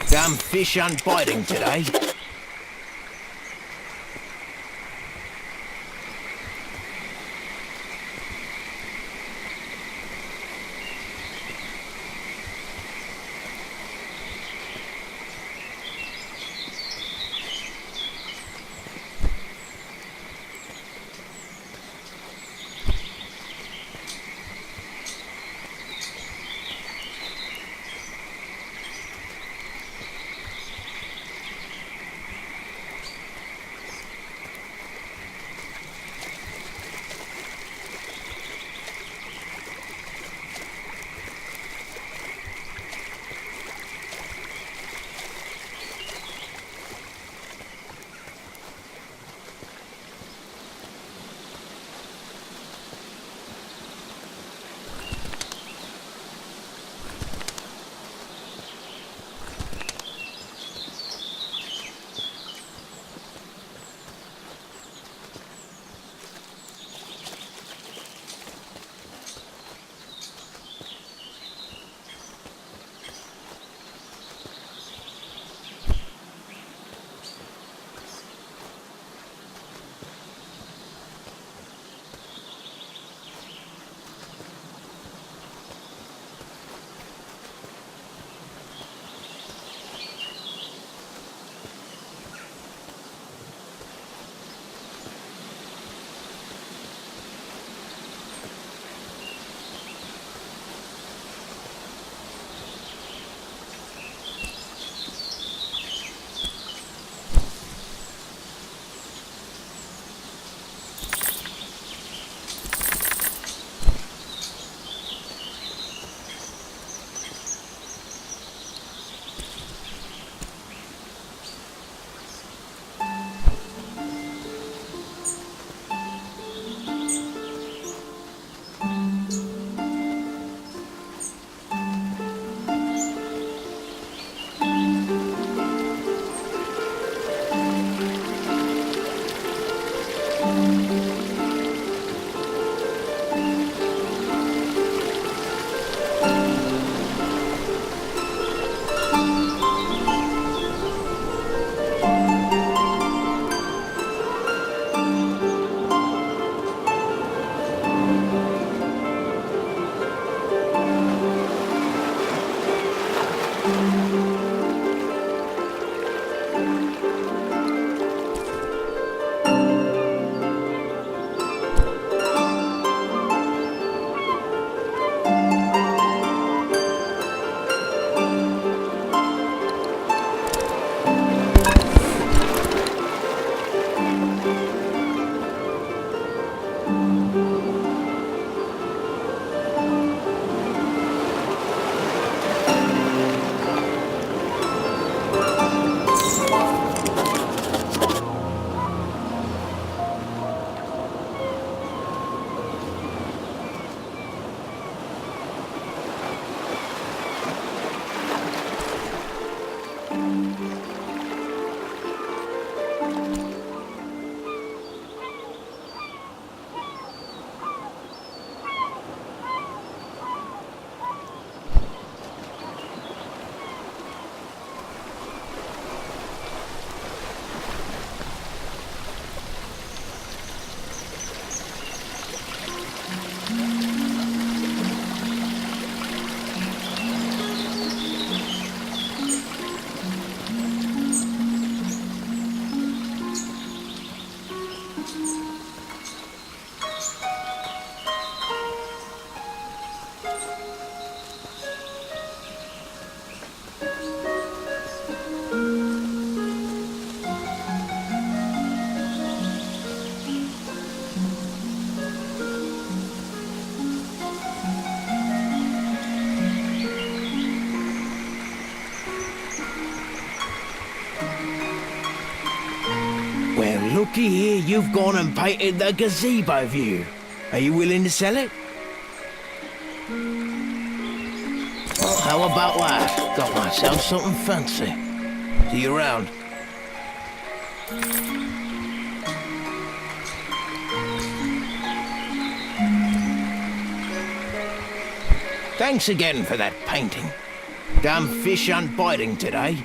Damn fish aren't biting today. looky here, you've gone and painted the gazebo view. Are you willing to sell it? How about that? Got myself something fancy. See you around. Thanks again for that painting. Damn fish aren't biting today.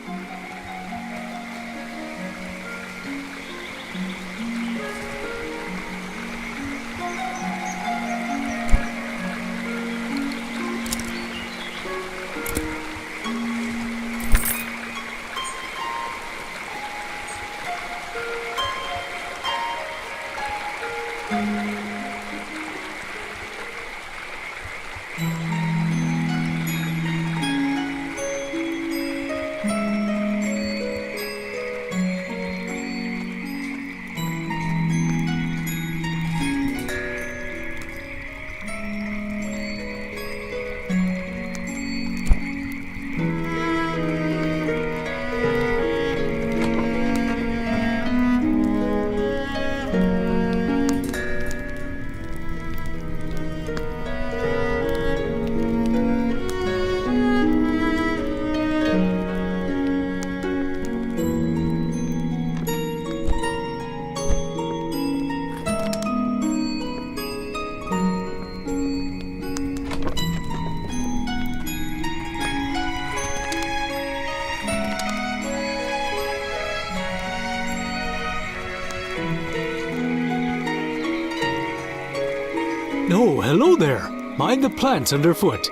Oh, hello there. Mind the plants underfoot.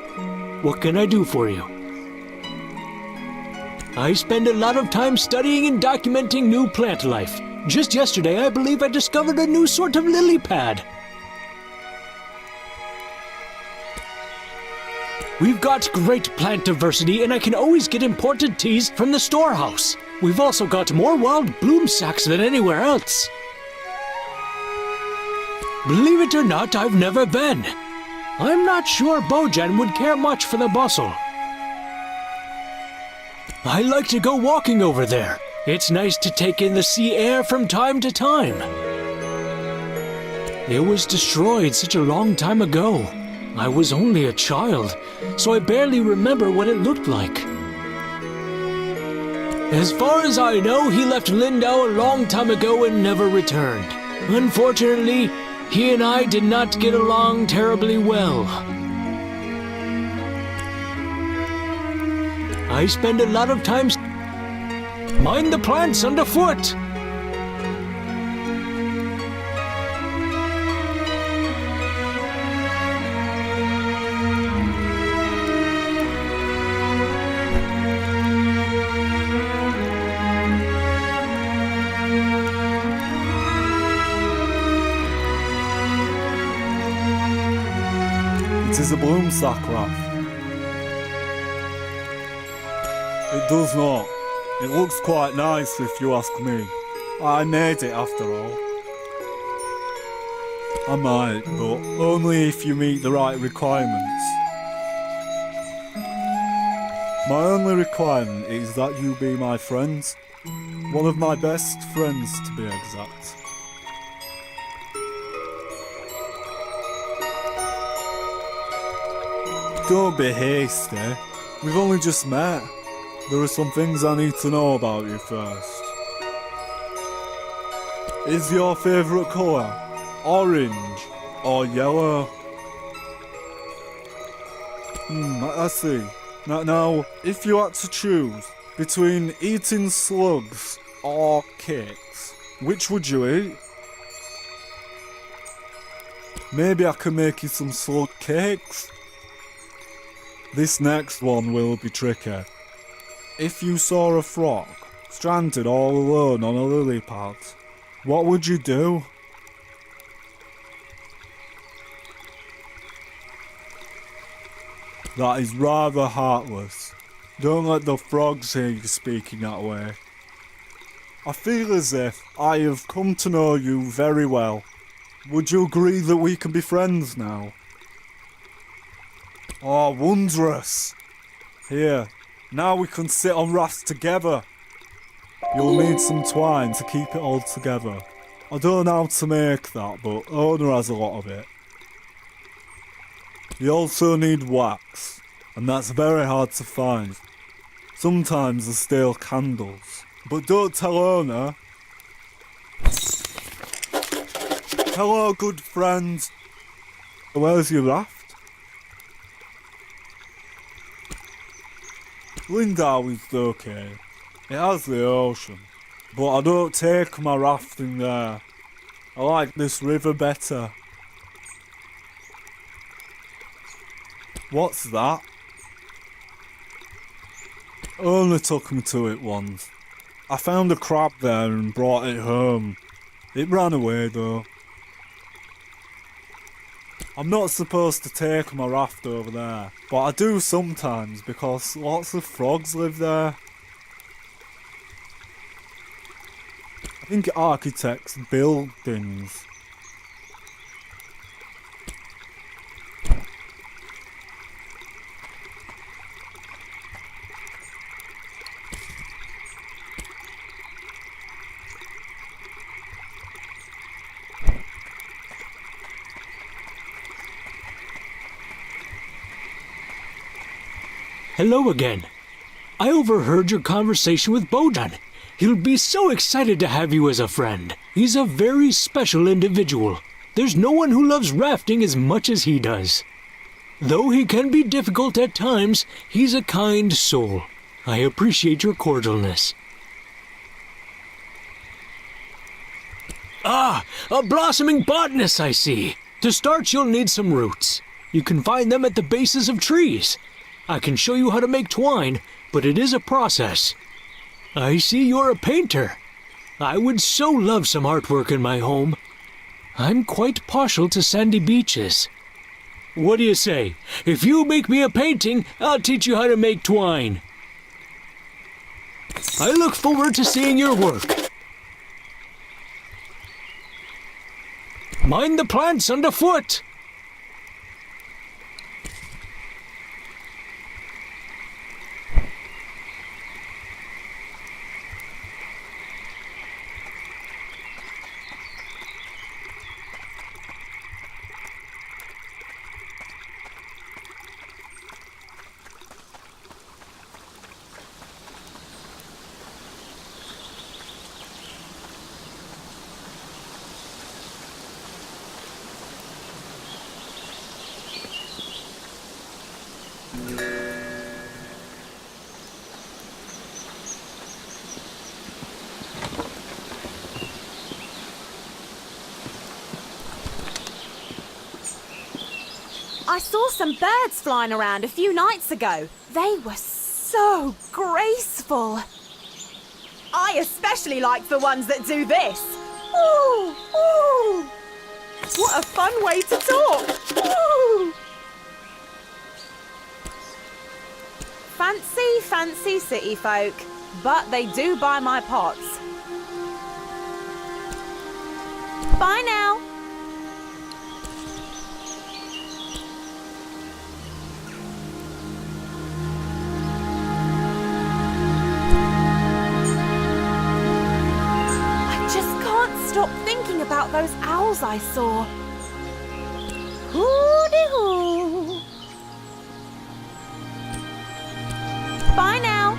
What can I do for you? I spend a lot of time studying and documenting new plant life. Just yesterday, I believe I discovered a new sort of lily pad. We've got great plant diversity, and I can always get imported teas from the storehouse. We've also got more wild bloom sacks than anywhere else. Believe it or not, I've never been. I'm not sure Bojan would care much for the bustle. I like to go walking over there. It's nice to take in the sea air from time to time. It was destroyed such a long time ago. I was only a child, so I barely remember what it looked like. As far as I know, he left Lindau a long time ago and never returned. Unfortunately, he and I did not get along terribly well. I spend a lot of time... Mind the plants underfoot! It is a bloom sack, Raph. It does not. It looks quite nice if you ask me. I made it after all. I might, but only if you meet the right requirements. My only requirement is that you be my friend. One of my best friends, to be exact. Don't be hasty. We've only just met. There are some things I need to know about you first. Is your favourite colour orange or yellow? I see. Now, if you had to choose between eating slugs or cakes, which would you eat? Maybe I can make you some slug cakes. This next one will be tricky. If you saw a frog stranded all alone on a lily pad, what would you do? That is rather heartless. Don't let the frogs hear you speaking that way. I feel as if I have come to know you very well. Would you agree that we can be friends now? Oh, wondrous! Here, now we can sit on rafts together. You'll need some twine to keep it all together. I don't know how to make that, but owner has a lot of it. You also need wax, and that's very hard to find. Sometimes there's still candles, but don't tell owner. Hello, good friend. Where's your raft? Lindau is okay. It has the ocean. But I don't take my rafting there. I like this river better. What's that? Owner took me to it once. I found a crab there and brought it home. It ran away though. I'm not supposed to take my raft over there, but I do sometimes because lots of frogs live there. I think architects build things. Hello again. I overheard your conversation with Bojan. He'll be so excited to have you as a friend. He's a very special individual. There's no one who loves rafting as much as he does. Though he can be difficult at times, he's a kind soul. I appreciate your cordialness. Ah, a blossoming botanist, I see. To start, you'll need some roots. You can find them at the bases of trees. I can show you how to make twine, but it is a process. I see you're a painter. I would so love some artwork in my home. I'm quite partial to sandy beaches. What do you say? If you make me a painting, I'll teach you how to make twine. I look forward to seeing your work. Mind the plants underfoot. I saw some birds flying around a few nights ago. They were so graceful. I especially like the ones that do this. Ooh, ooh. What a fun way to talk. Ooh. Fancy, fancy city folk, but they do buy my pots. Bye now. Stop thinking about those owls I saw. Hoo-dee-hoo. Bye now.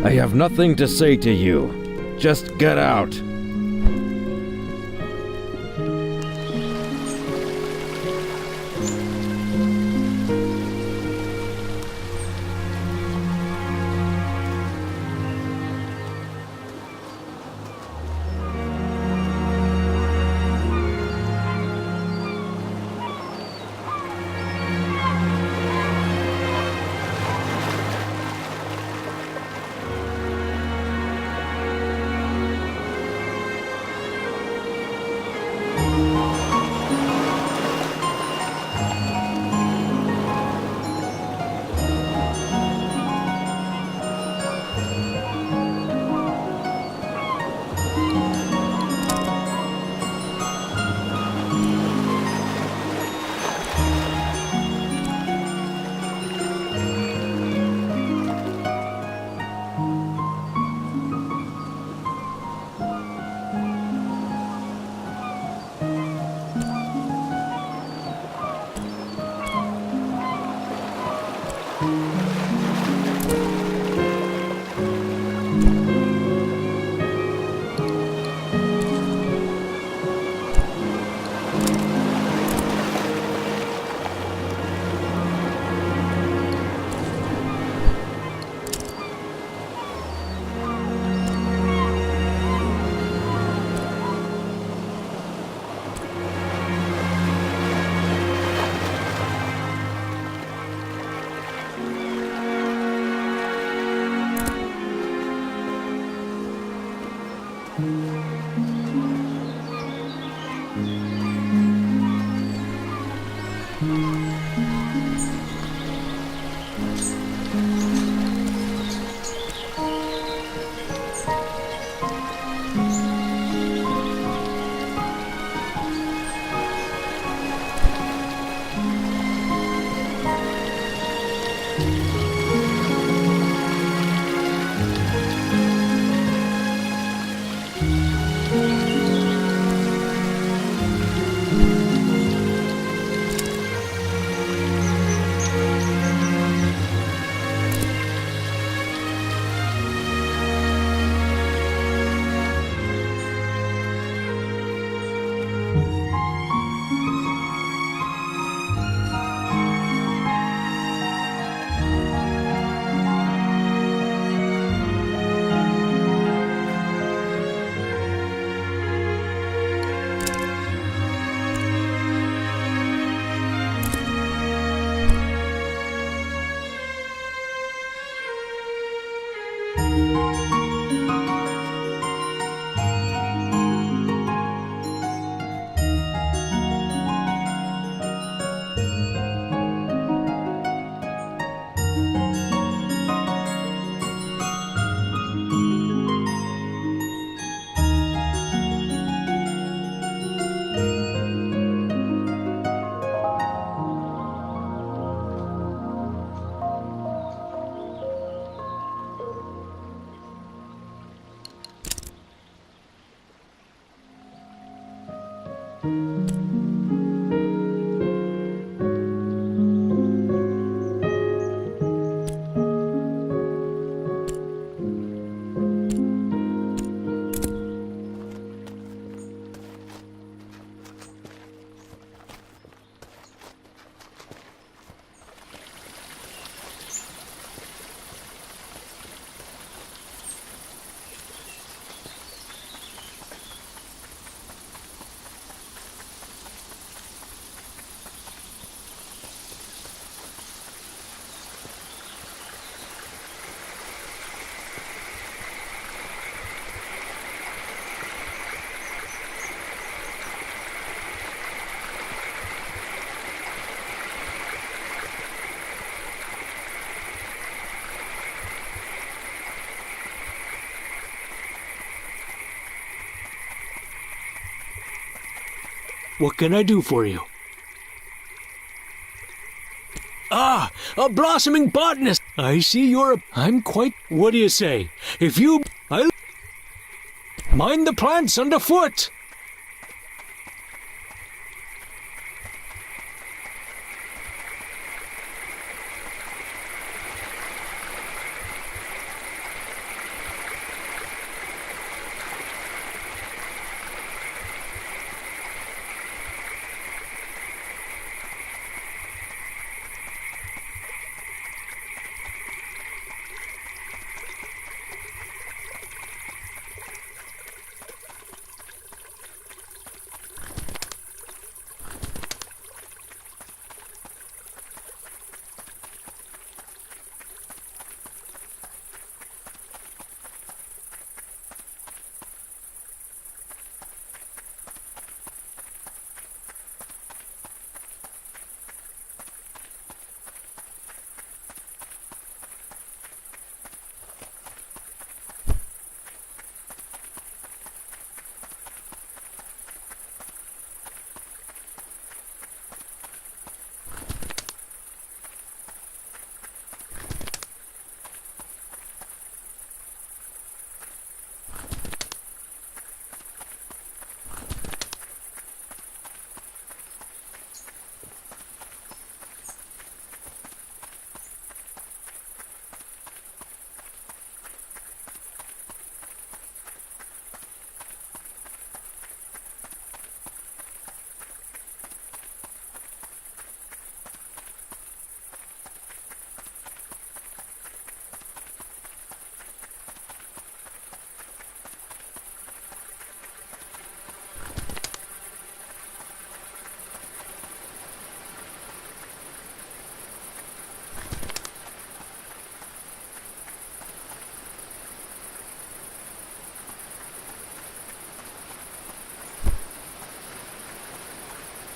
I have nothing to say to you. Just get out. What can I do for you? Ah, a blossoming botanist! I see you're I'm quite... What do you say? If you... Mind the plants underfoot!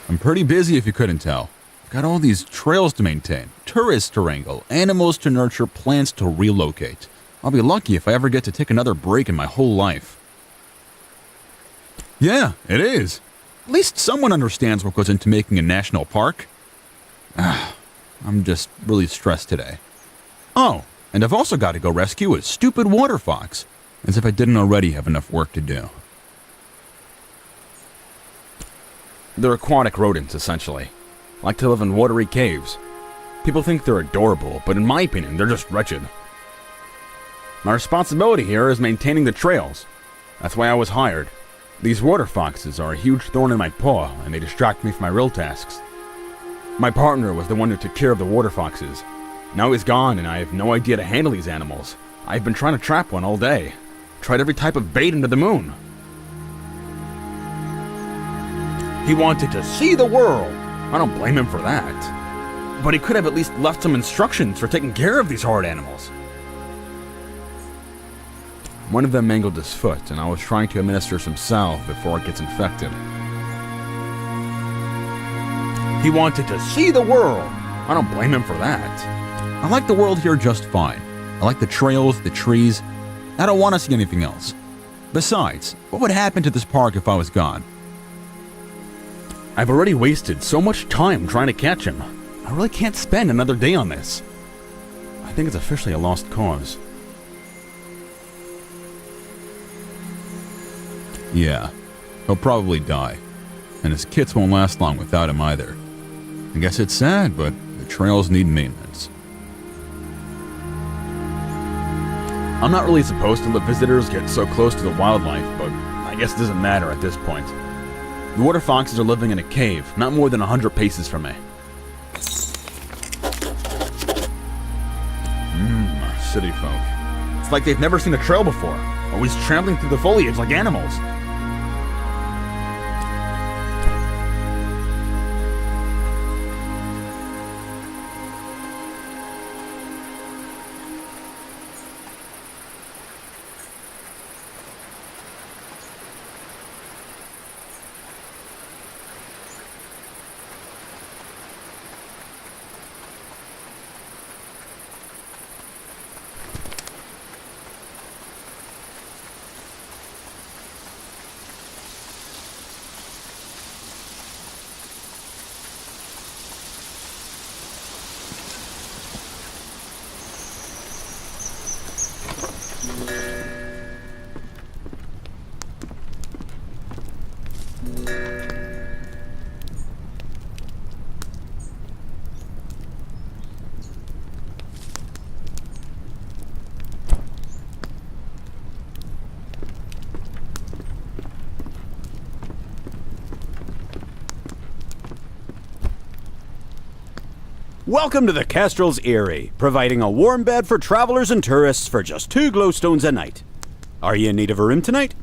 I'm pretty busy if you couldn't tell. Got all these trails to maintain, tourists to wrangle, animals to nurture, plants to relocate. I'll be lucky if I ever get to take another break in my whole life. Yeah, it is. At least someone understands what goes into making a national park. I'm just really stressed today. Oh, and I've also got to go rescue a stupid water fox, as if I didn't already have enough work to do. They're aquatic rodents, essentially. Like to live in watery caves. People think they're adorable, but in my opinion, they're just wretched. My responsibility here is maintaining the trails. That's why I was hired. These water foxes are a huge thorn in my paw, and they distract me from my real tasks. My partner was the one who took care of the water foxes. Now he's gone, and I have no idea to handle these animals. I've been trying to trap one all day. Tried every type of bait under the moon. He wanted to see the world. I don't blame him for that. But he could have at least left some instructions for taking care of these hard animals. One of them mangled his foot, and I was trying to administer some salve before it gets infected. He wanted to see the world. I don't blame him for that. I like the world here just fine. I like the trails, the trees. I don't want to see anything else. Besides, what would happen to this park if I was gone? I've already wasted so much time trying to catch him. I really can't spend another day on this. I think it's officially a lost cause. Yeah, he'll probably die. And his kits won't last long without him either. I guess it's sad, but the trails need maintenance. I'm not really supposed to let visitors get so close to the wildlife, but I guess it doesn't matter at this point. The water foxes are living in a cave, not more than 100 paces from me. City folk. It's like they've never seen a trail before, always trampling through the foliage like animals. Welcome to the Kestrel's Eyrie, providing a warm bed for travelers and tourists for just 2 glowstones a night. Are you in need of a room tonight?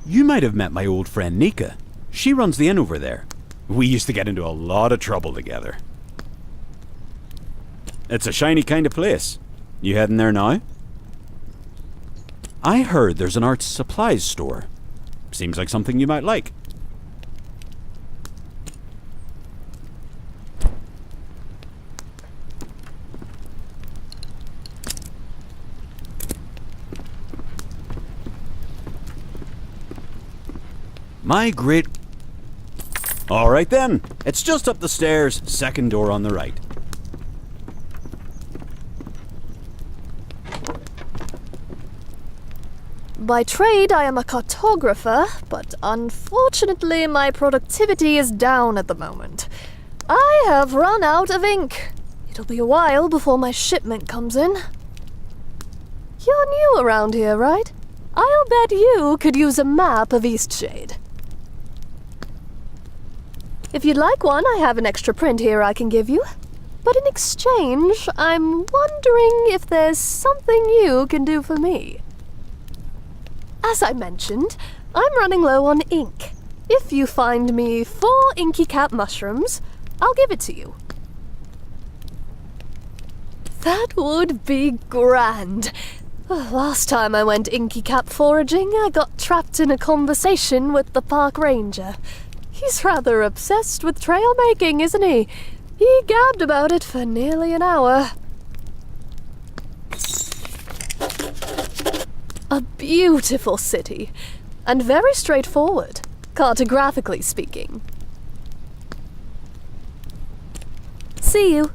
You might have met my old friend Nika. She runs the inn over there. We used to get into a lot of trouble together. It's a shiny kind of place. You heading there now? I heard there's an arts supplies store. Seems like something you might like. My great... Alright then, it's just up the stairs, second door on the right. By trade, I am a cartographer, but unfortunately my productivity is down at the moment. I have run out of ink. It'll be a while before my shipment comes in. You're new around here, right? I'll bet you could use a map of Eastshade. If you'd like one, I have an extra print here I can give you. But in exchange, I'm wondering if there's something you can do for me. As I mentioned, I'm running low on ink. If you find me 4 inky cap mushrooms, I'll give it to you. That would be grand. Last time I went inky cap foraging, I got trapped in a conversation with the park ranger. He's rather obsessed with trail making, isn't he? He gabbed about it for nearly an hour. A beautiful city, and very straightforward, cartographically speaking. See you.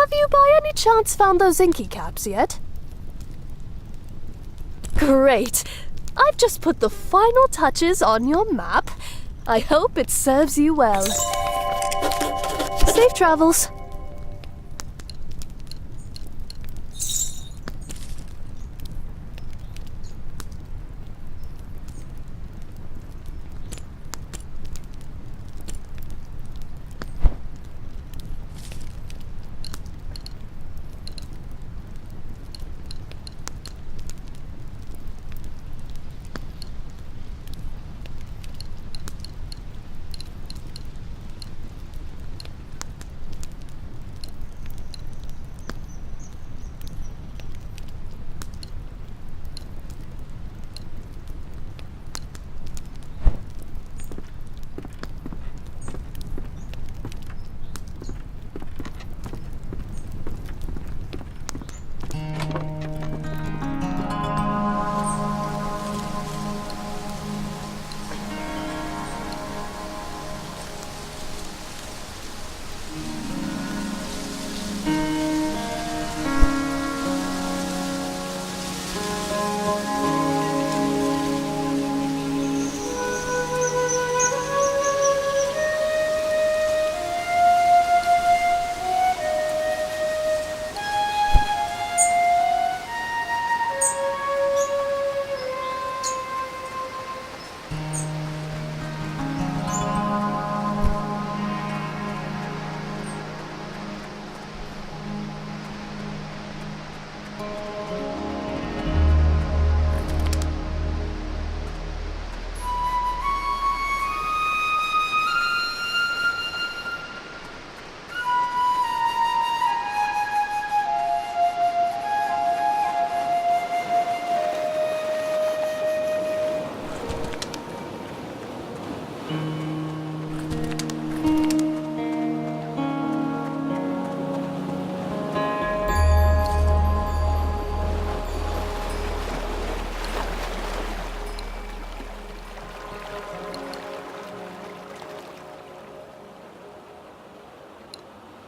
Have you by any chance found those inky caps yet? Great! I've just put the final touches on your map. I hope it serves you well. Safe travels.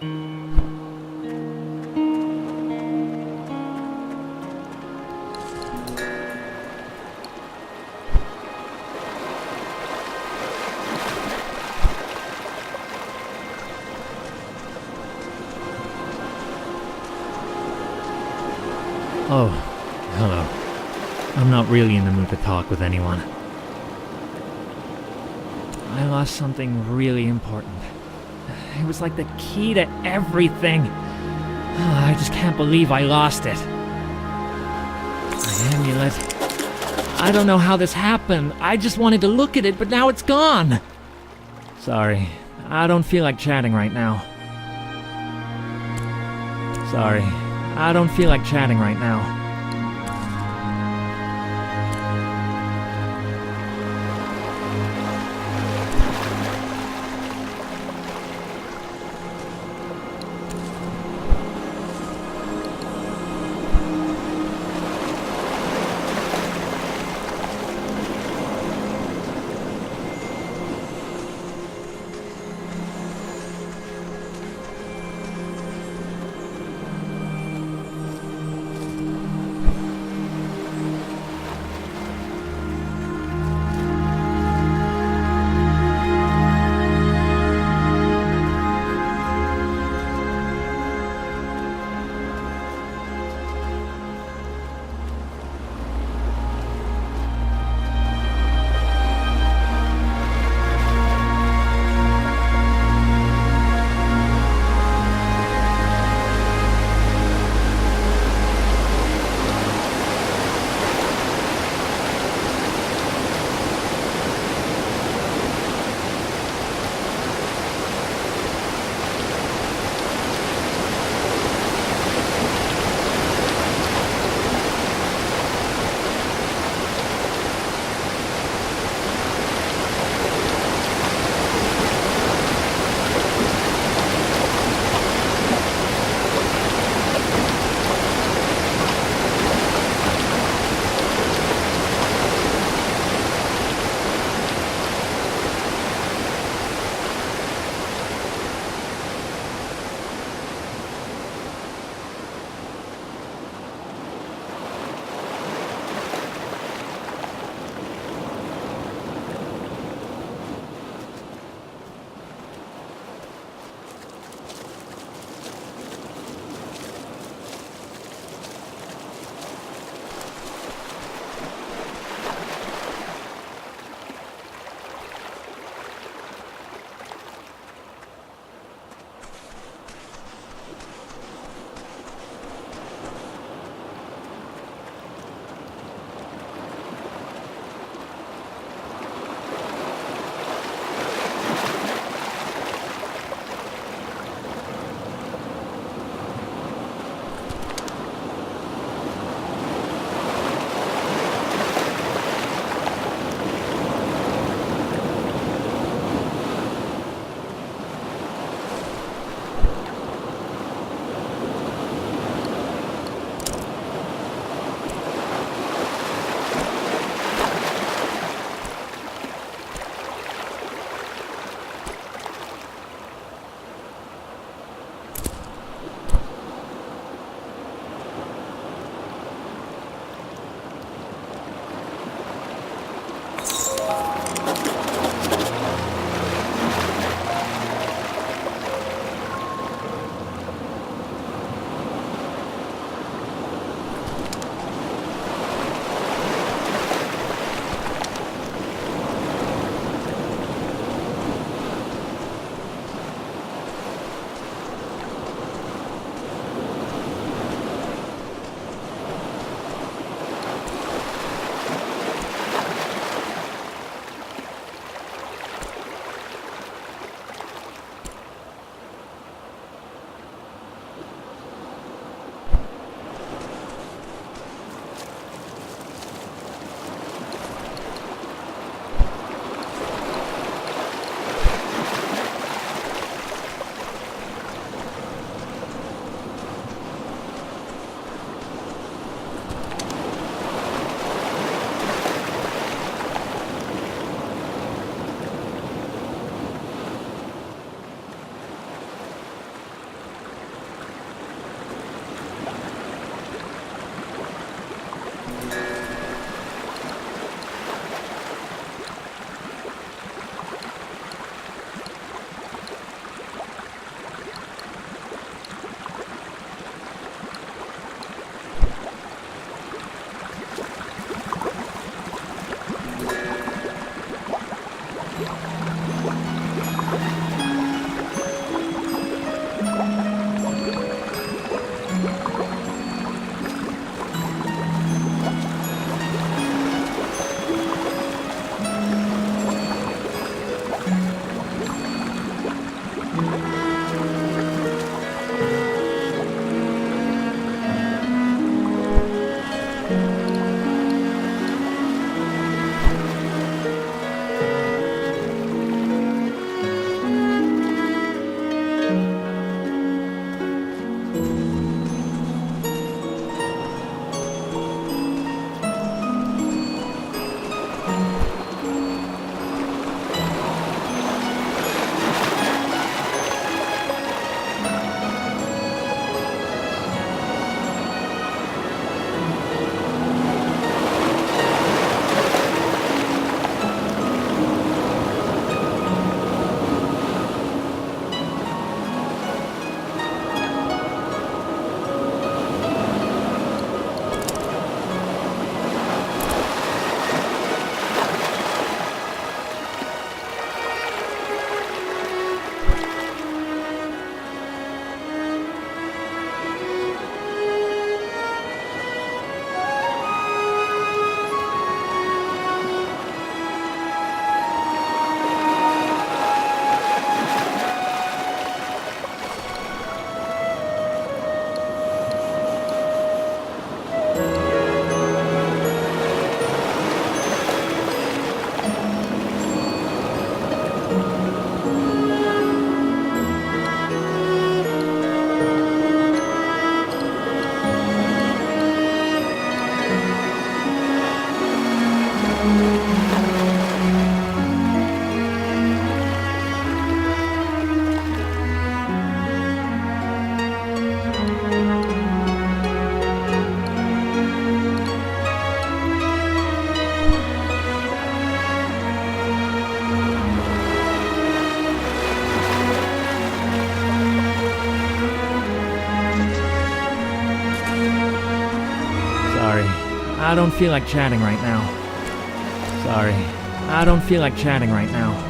Oh, hello. I'm not really in the mood to talk with anyone. I lost something really important. It was like the key to everything. I just can't believe I lost it. The amulet. I don't know how this happened. I just wanted to look at it, but now it's gone. Sorry, I don't feel like chatting right now. Sorry, I don't feel like chatting right now. I don't feel like chatting right now. Sorry. I don't feel like chatting right now.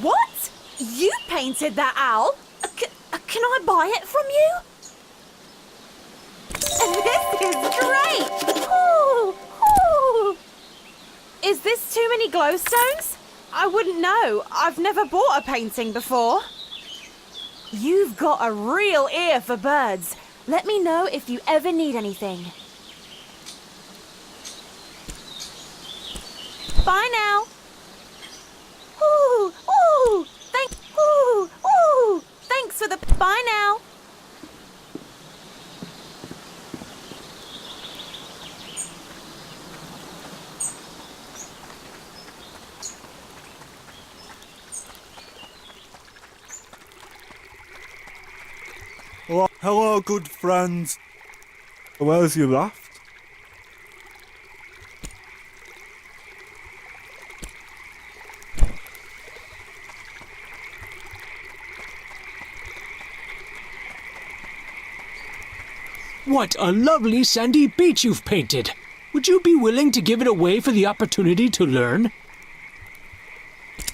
What? You painted that owl? Can I buy it from you? This is great! Ooh, ooh. Is this too many glowstones? I wouldn't know. I've never bought a painting before. You've got a real ear for birds. Let me know if you ever need anything. Bye now. Ooh, ooh, ooh, thanks for the bye now. Hello, good friends. Where's your raft? What a lovely sandy beach you've painted. Would you be willing to give it away for the opportunity to learn?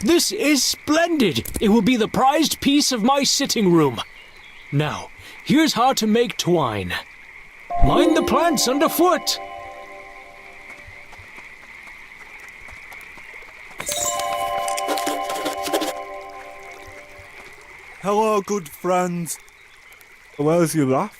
This is splendid. It will be the prized piece of my sitting room. Now, here's how to make twine. Mind the plants underfoot. Hello, good friends. Where's your raft?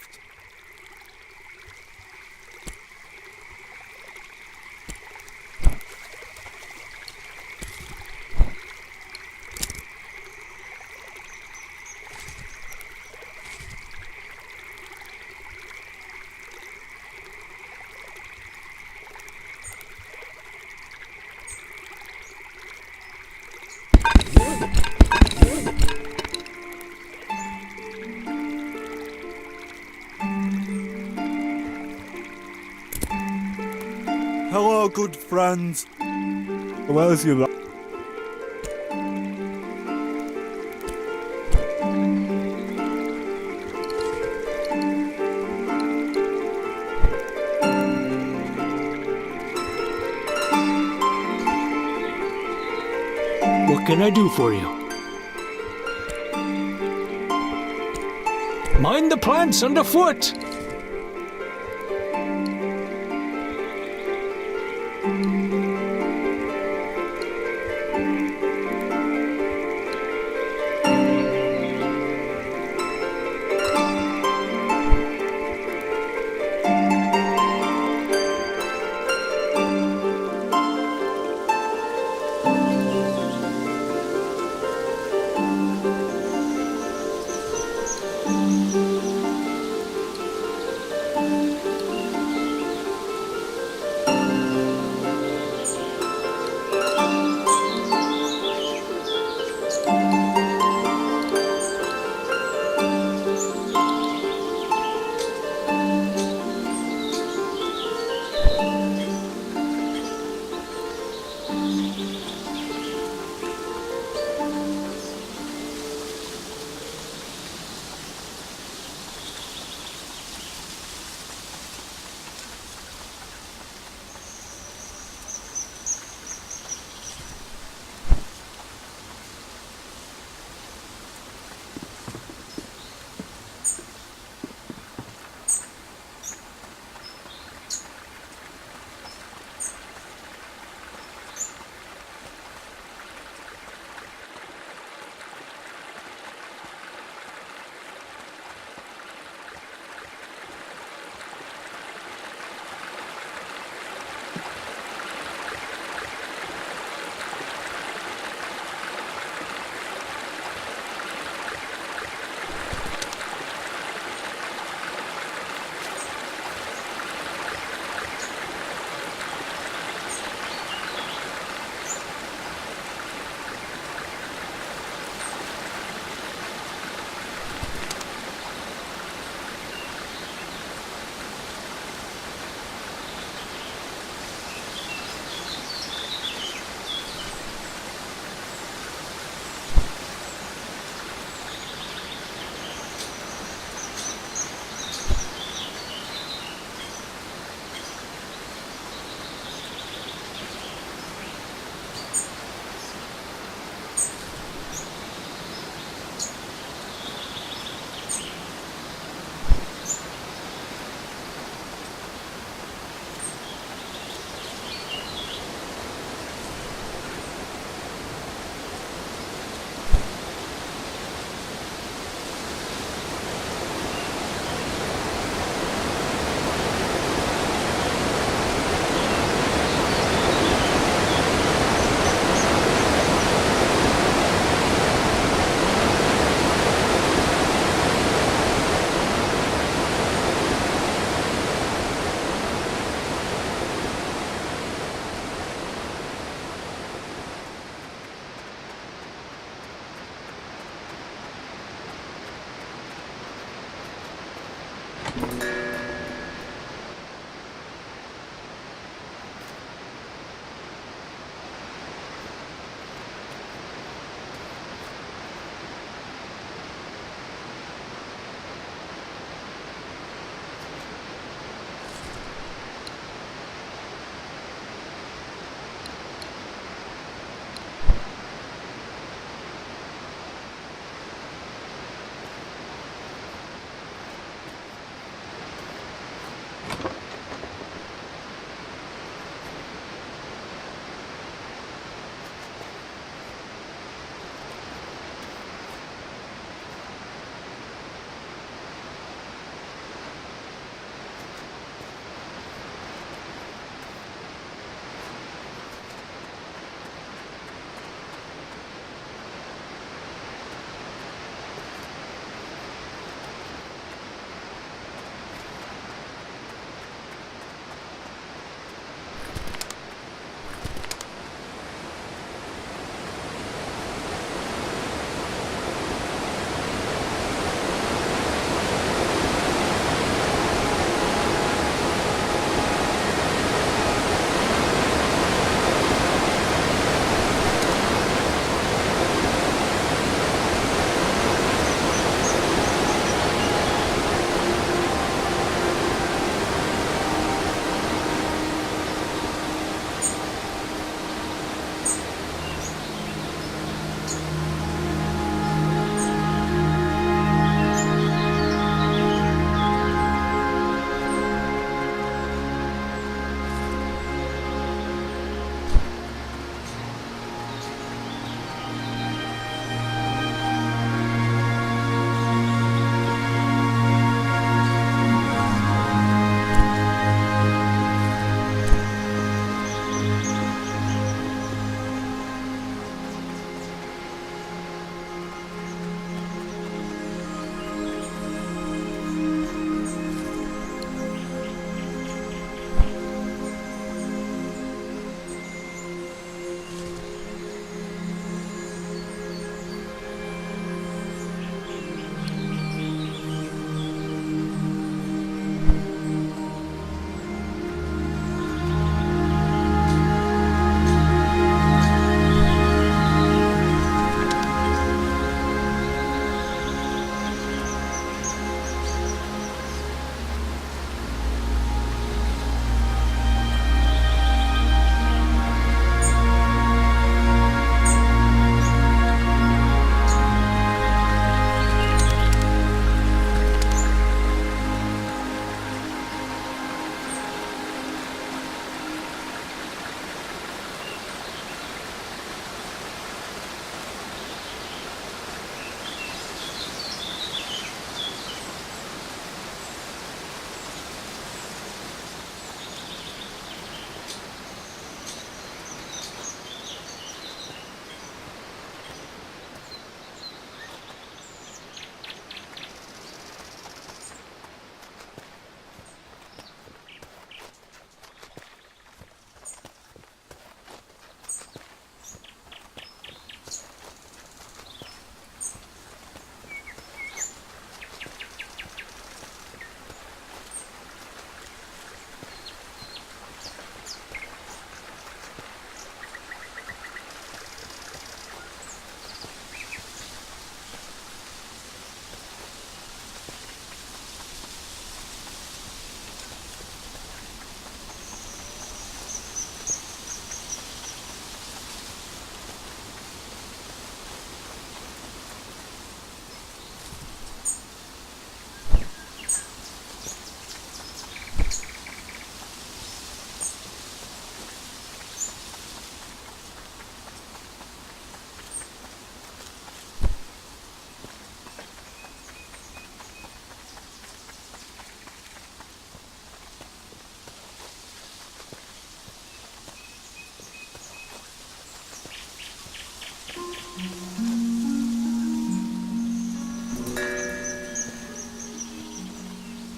good friends. Where's your... What can I do for you? Mind the plants underfoot!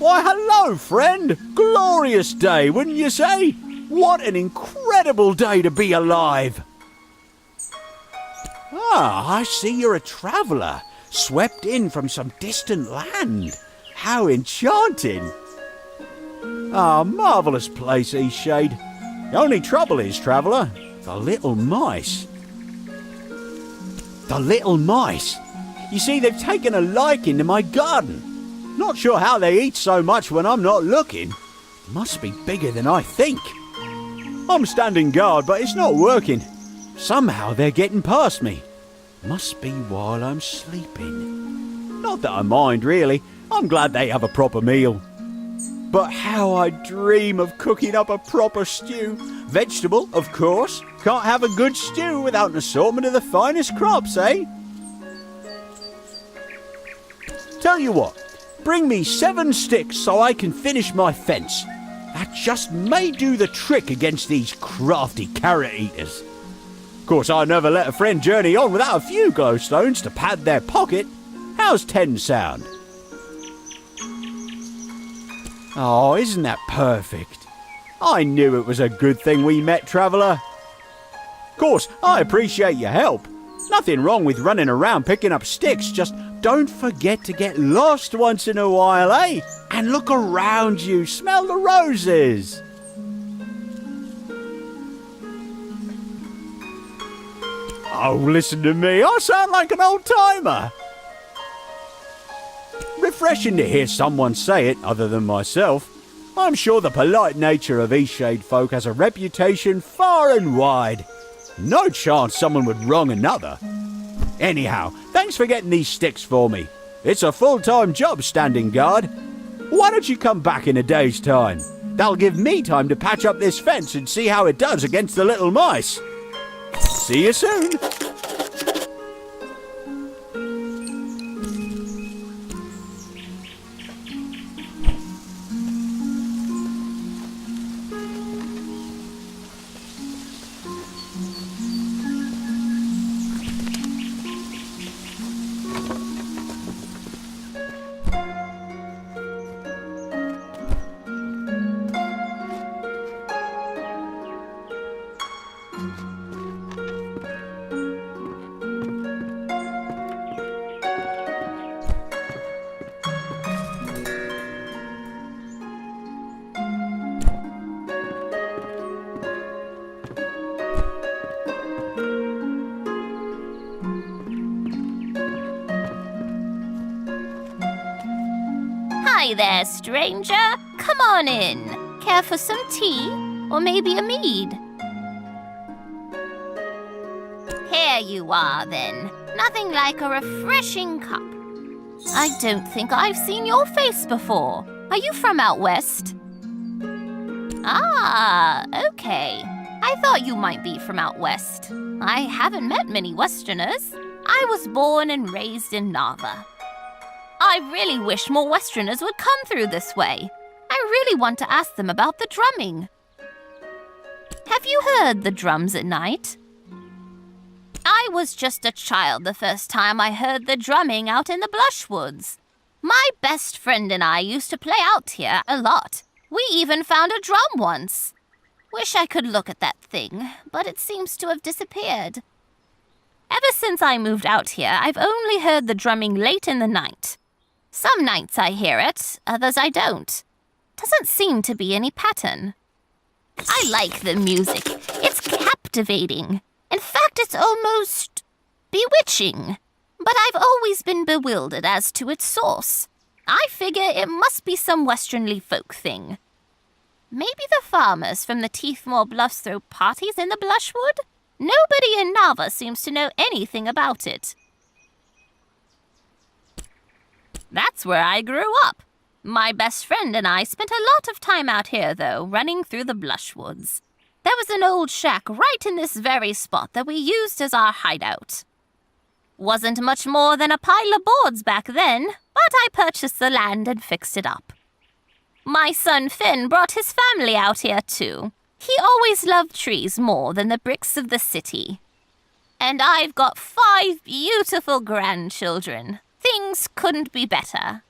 Why, hello, friend! Glorious day, wouldn't you say? What an incredible day to be alive! Ah, I see you're a traveller, swept in from some distant land. How enchanting! Ah, marvellous place, Eastshade. The only trouble is, traveller, the little mice. The little mice! You see, they've taken a liking to my garden. Not sure how they eat so much when I'm not looking. Must be bigger than I think. I'm standing guard, but it's not working. Somehow they're getting past me. Must be while I'm sleeping. Not that I mind, really. I'm glad they have a proper meal. But how I dream of cooking up a proper stew. Vegetable, of course. Can't have a good stew without an assortment of the finest crops, eh? Tell you what, bring me 7 sticks so I can finish my fence. That just may do the trick against these crafty carrot eaters. Of course, I never let a friend journey on without a few glowstones to pad their pocket. How's 10 sound? Oh, isn't that perfect? I knew it was a good thing we met, traveller. Of course, I appreciate your help. Nothing wrong with running around picking up sticks, just don't forget to get lost once in a while, eh? And look around you, smell the roses. Oh, listen to me, I sound like an old-timer. Refreshing to hear someone say it other than myself. I'm sure the polite nature of Eastshade folk has a reputation far and wide. No chance someone would wrong another. Anyhow, thanks for getting these sticks for me. It's a full-time job standing guard. Why don't you come back in a day's time? That'll give me time to patch up this fence and see how it does against the little mice. See you soon. Hi there, stranger. Come on in. Care for some tea? Or maybe a mead? Here you are, then. Nothing like a refreshing cup. I don't think I've seen your face before. Are you from out west? Ah, okay. I thought you might be from out west. I haven't met many Westerners. I was born and raised in Narva. I really wish more Westerners would come through this way. I really want to ask them about the drumming. Have you heard the drums at night? I was just a child the first time I heard the drumming out in the Blushwoods. My best friend and I used to play out here a lot. We even found a drum once. Wish I could look at that thing, but it seems to have disappeared. Ever since I moved out here, I've only heard the drumming late in the night. Some nights I hear it, others I don't. Doesn't seem to be any pattern. I like the music. It's captivating. In fact, it's almost bewitching. But I've always been bewildered as to its source. I figure it must be some Westernly folk thing. Maybe the farmers from the Teethmore Bluffs throw parties in the Blushwood? Nobody in Narva seems to know anything about it. That's where I grew up. My best friend and I spent a lot of time out here, though, running through the Blushwoods. There was an old shack right in this very spot that we used as our hideout. Wasn't much more than a pile of boards back then, but I purchased the land and fixed it up. My son Finn brought his family out here, too. He always loved trees more than the bricks of the city. And I've got 5 beautiful grandchildren. Things couldn't be better.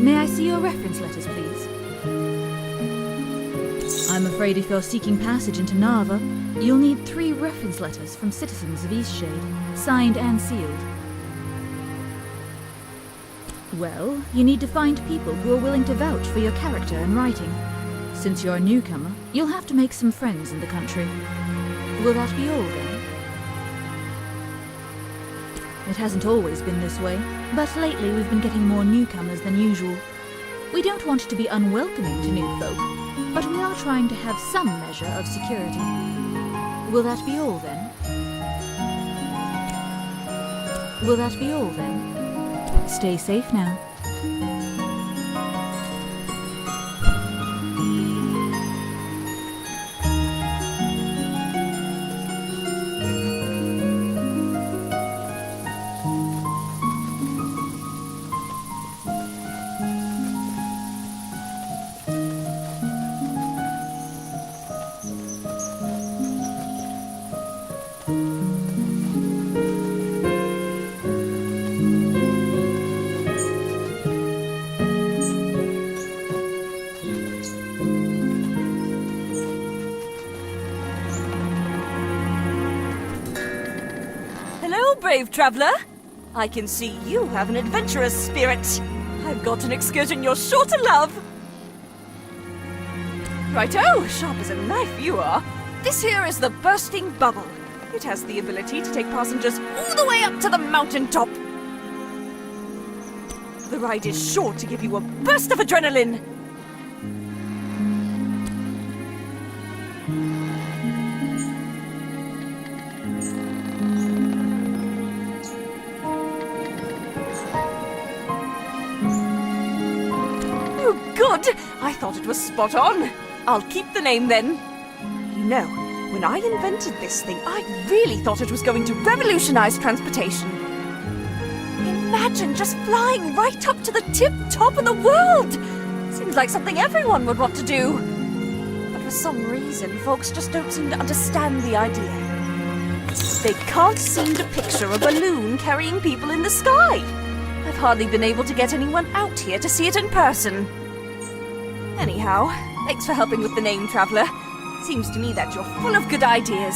May I see your reference letters, please? I'm afraid if you're seeking passage into Narva, you'll need 3 reference letters from citizens of Eastshade, signed and sealed. Well, you need to find people who are willing to vouch for your character and writing. Since you're a newcomer, you'll have to make some friends in the country. Will that be all, then? It hasn't always been this way, but lately we've been getting more newcomers than usual. We don't want to be unwelcoming to new folk, but we are trying to have some measure of security. Will that be all, then? Will that be all, then? Stay safe now. Brave traveller. I can see you have an adventurous spirit. I've got an excursion you're sure to love. Righto, sharp as a knife you are. This here is the Bursting Bubble. It has the ability to take passengers all the way up to the mountaintop. The ride is sure to give you a burst of adrenaline. Good! I thought it was spot on. I'll keep the name then. You know, when I invented this thing, I really thought it was going to revolutionize transportation. Imagine just flying right up to the tip-top of the world! Seems like something everyone would want to do. But for some reason, folks just don't seem to understand the idea. They can't seem to picture a balloon carrying people in the sky. I've hardly been able to get anyone out here to see it in person. Anyhow, thanks for helping with the name, Traveller. Seems to me that you're full of good ideas.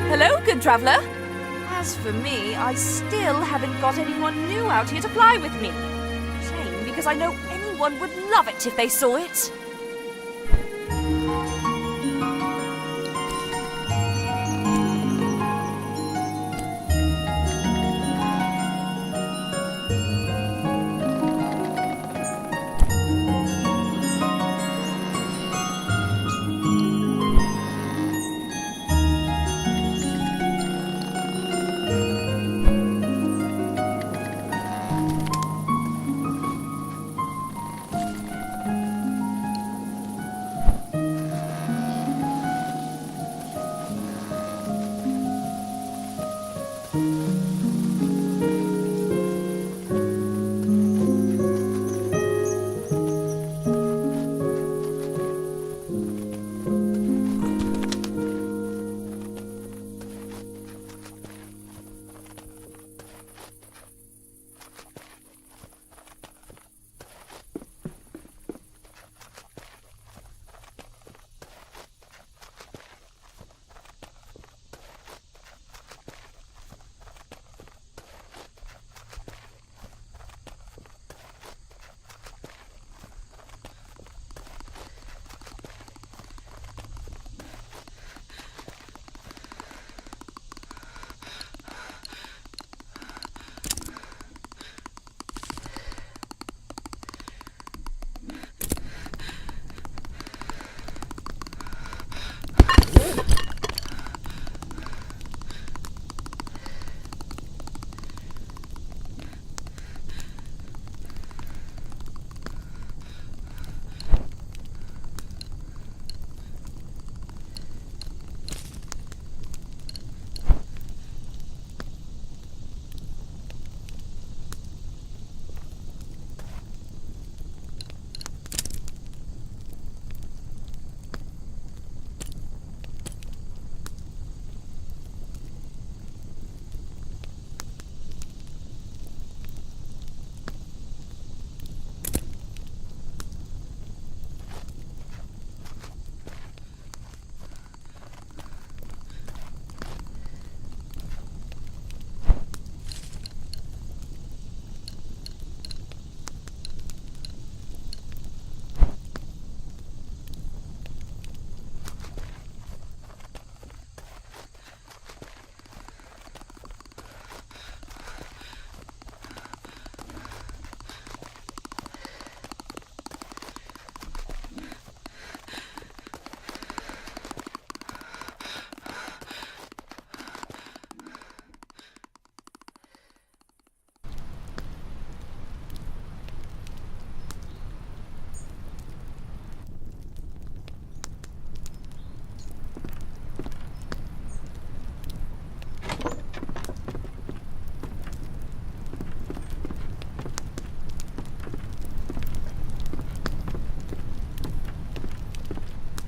Hello, good Traveller. As for me, I still haven't got anyone new out here to fly with me. Shame, because I know anyone would love it if they saw it.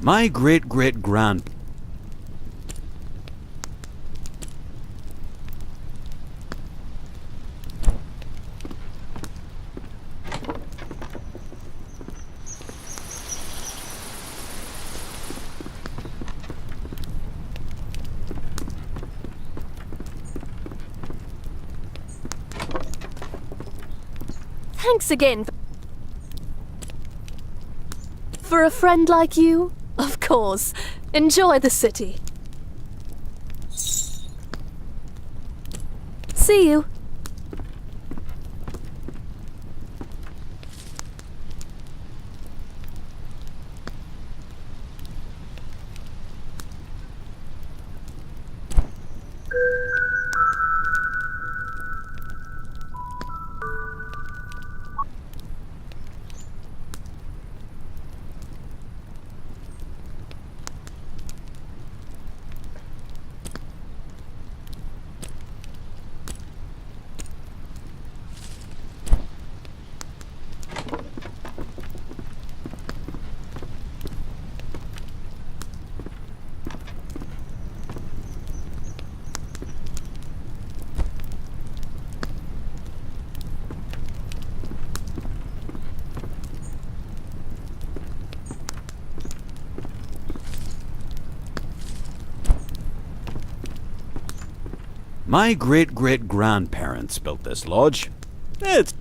My great-great-grand... Thanks again. For a friend like you, of course. Enjoy the city. See you. My great-great-grandparents built this lodge. It's...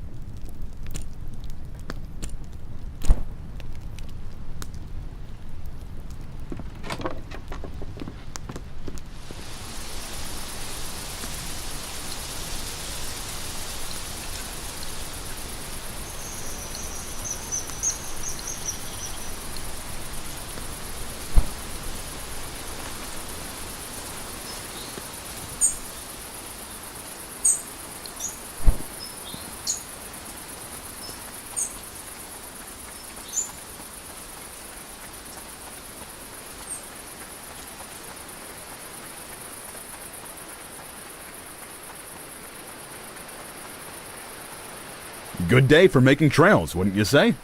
Good day for making trails, wouldn't you say?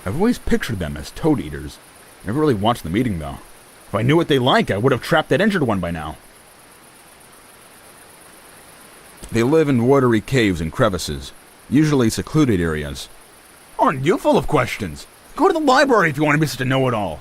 I've always pictured them as toad eaters. Never really watched them eating, though. If I knew what they like, I would have trapped that injured one by now. They live in watery caves and crevices, usually secluded areas. Aren't you full of questions? Go to the library if you want to be such a know-it-all.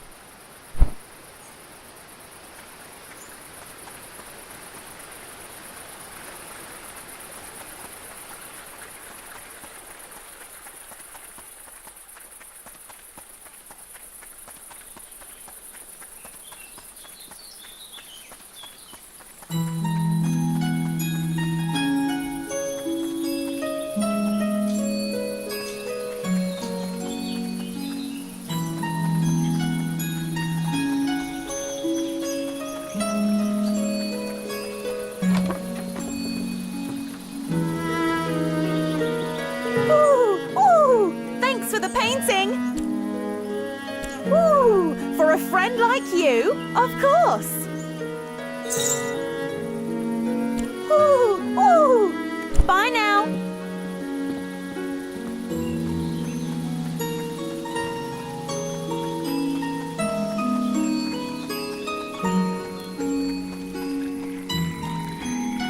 Of course! Ooh, ooh! Bye now!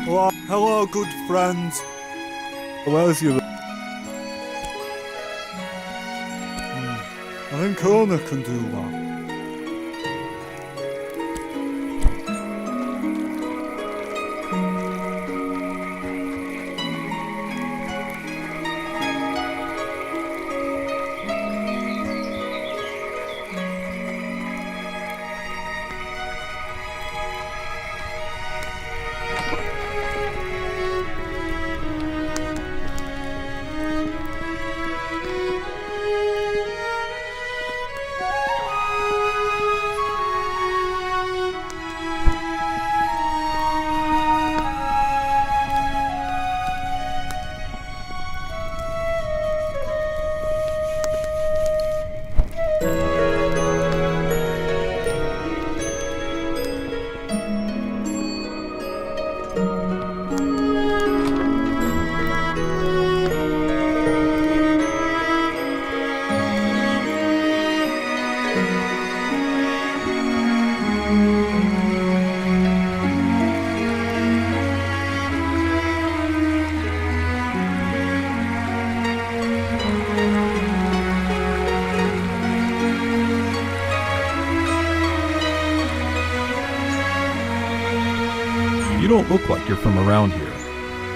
Hello, hello, good friends. Where's your... I think Kona can do that. You don't look like you're from around here.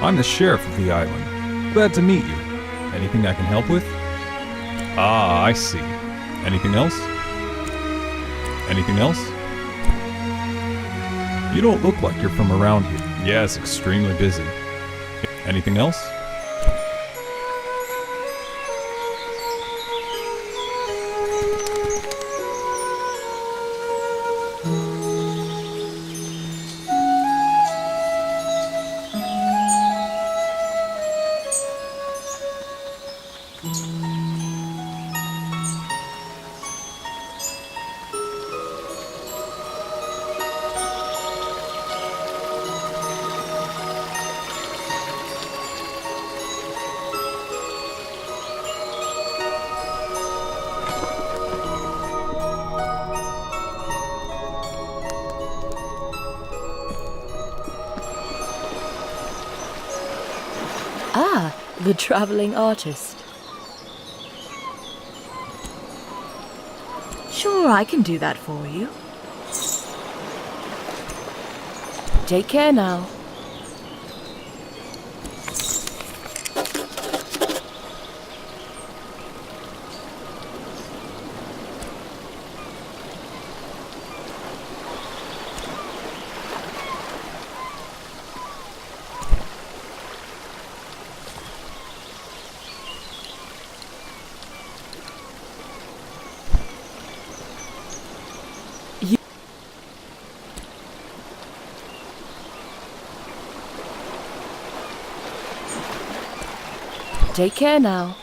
I'm the sheriff of the island. Glad to meet you. Anything I can help with? Ah, I see. Anything else? Anything else? You don't look like you're from around here. Yes, extremely busy. Anything else? Ah, the traveling artist. Sure, I can do that for you. Take care now. Take care now.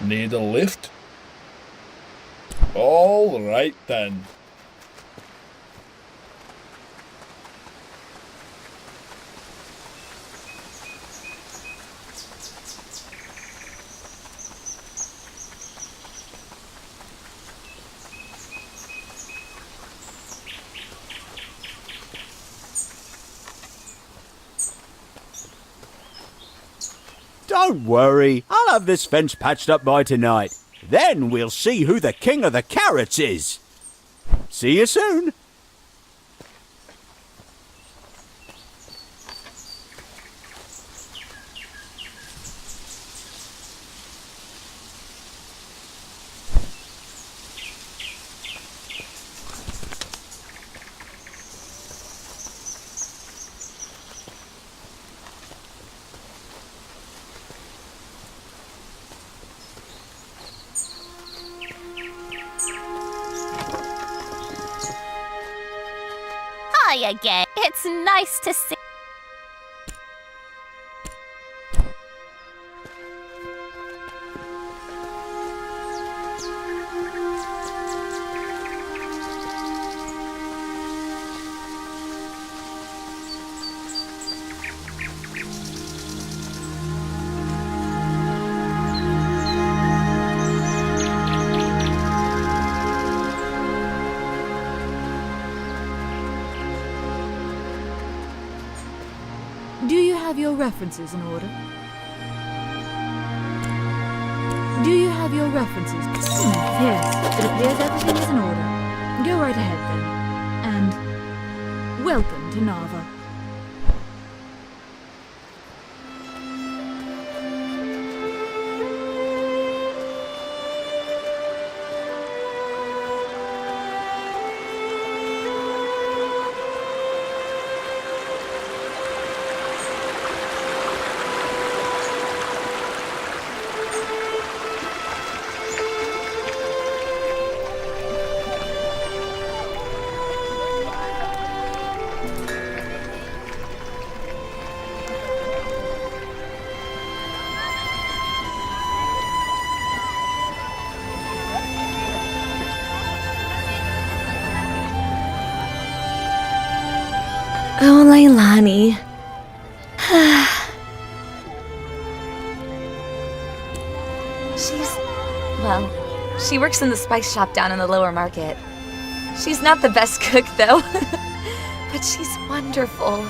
Need a lift? All right then. Don't worry, I'll have this fence patched up by tonight. Then we'll see who the king of the carrots is. See you soon. Hi again. It's nice to see. Do you have your references in order? Do you have your references? Yes, it appears everything is in order. Go right ahead then. And welcome to Nava. Oh, Leilani. She works in the spice shop down in the lower market. She's not the best cook, though. But she's wonderful.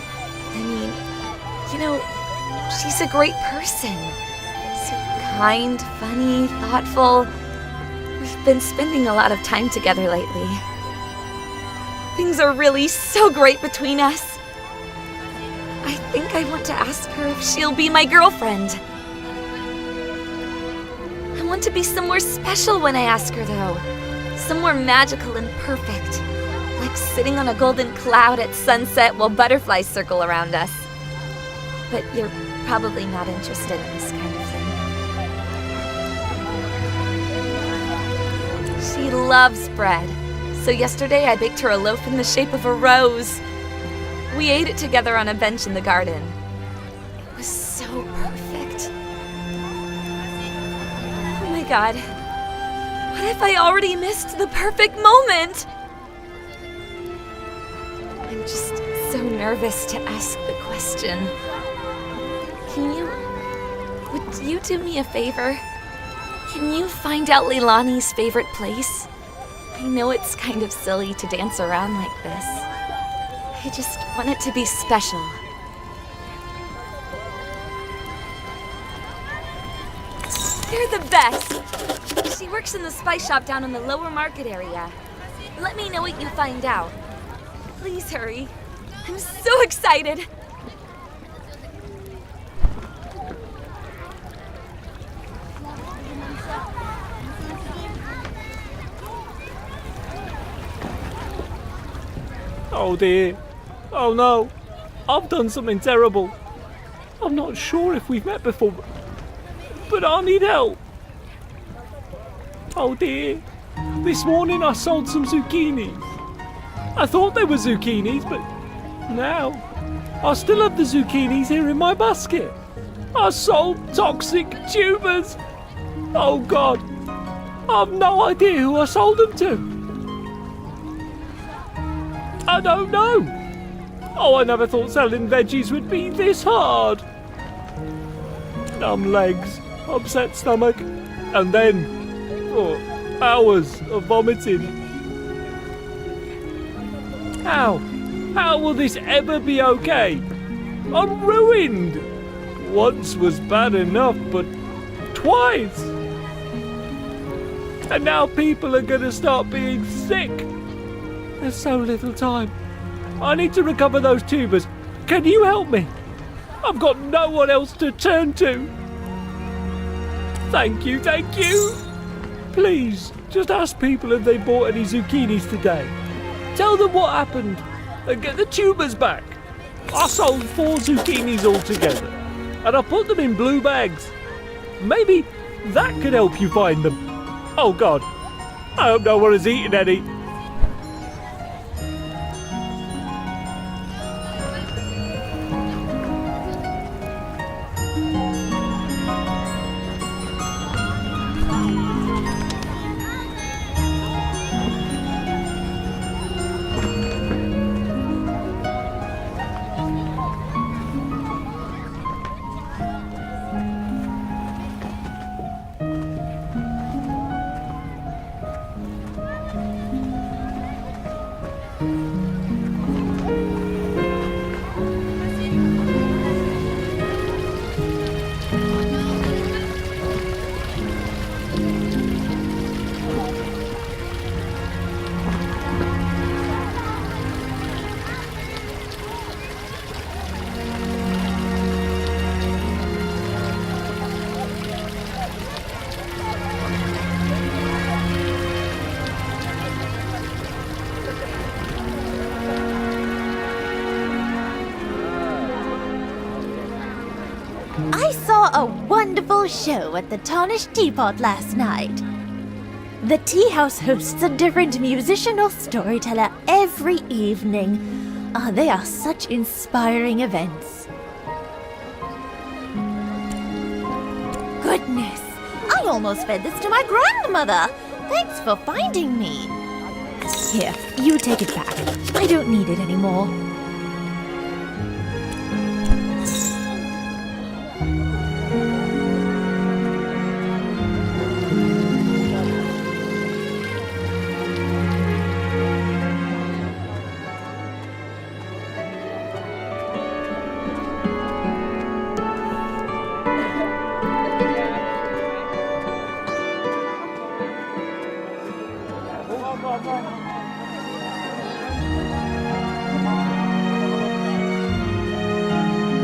I mean, you know, she's a great person. So kind, funny, thoughtful. We've been spending a lot of time together lately. Things are really so great between us. I think I want to ask her if she'll be my girlfriend. I want to be somewhere special when I ask her, though. Somewhere magical and perfect. Like sitting on a golden cloud at sunset while butterflies circle around us. But you're probably not interested in this kind of thing. She loves bread. So yesterday I baked her a loaf in the shape of a rose. We ate it together on a bench in the garden. It was so perfect. Oh my god. What if I already missed the perfect moment? I'm just so nervous to ask the question. Would you do me a favor? Can you find out Leilani's favorite place? I know it's kind of silly to dance around like this. I just want it to be special. You're the best! She works in the spice shop down in the lower market area. Let me know what you find out. Please hurry. I'm so excited! Oh dear. Oh no. I've done something terrible. I'm not sure if we've met before, but I need help. Oh dear. This morning I sold some zucchinis. I thought they were zucchinis, but now I still have the zucchinis here in my basket. I sold toxic tubers. Oh God. I've no idea who I sold them to. I don't know. Oh, I never thought selling veggies would be this hard. Numb legs, upset stomach, and then hours of vomiting. How? How will this ever be okay? I'm ruined. Once was bad enough, but twice. And now people are gonna start being sick. There's so little time. I need to recover those tubers. Can you help me? I've got no one else to turn to. Thank you, thank you. Please, just ask people if they bought any zucchinis today. Tell them what happened and get the tubers back. I sold 4 zucchinis altogether, and I put them in blue bags. Maybe that could help you find them. Oh God, I hope no one has eaten any. wonderful show at the Tarnished Teapot last night. The tea house hosts a different musician or storyteller every evening. They are such inspiring events. Goodness, I almost fed this to my grandmother. Thanks for finding me. Here, you take it back. I don't need it anymore.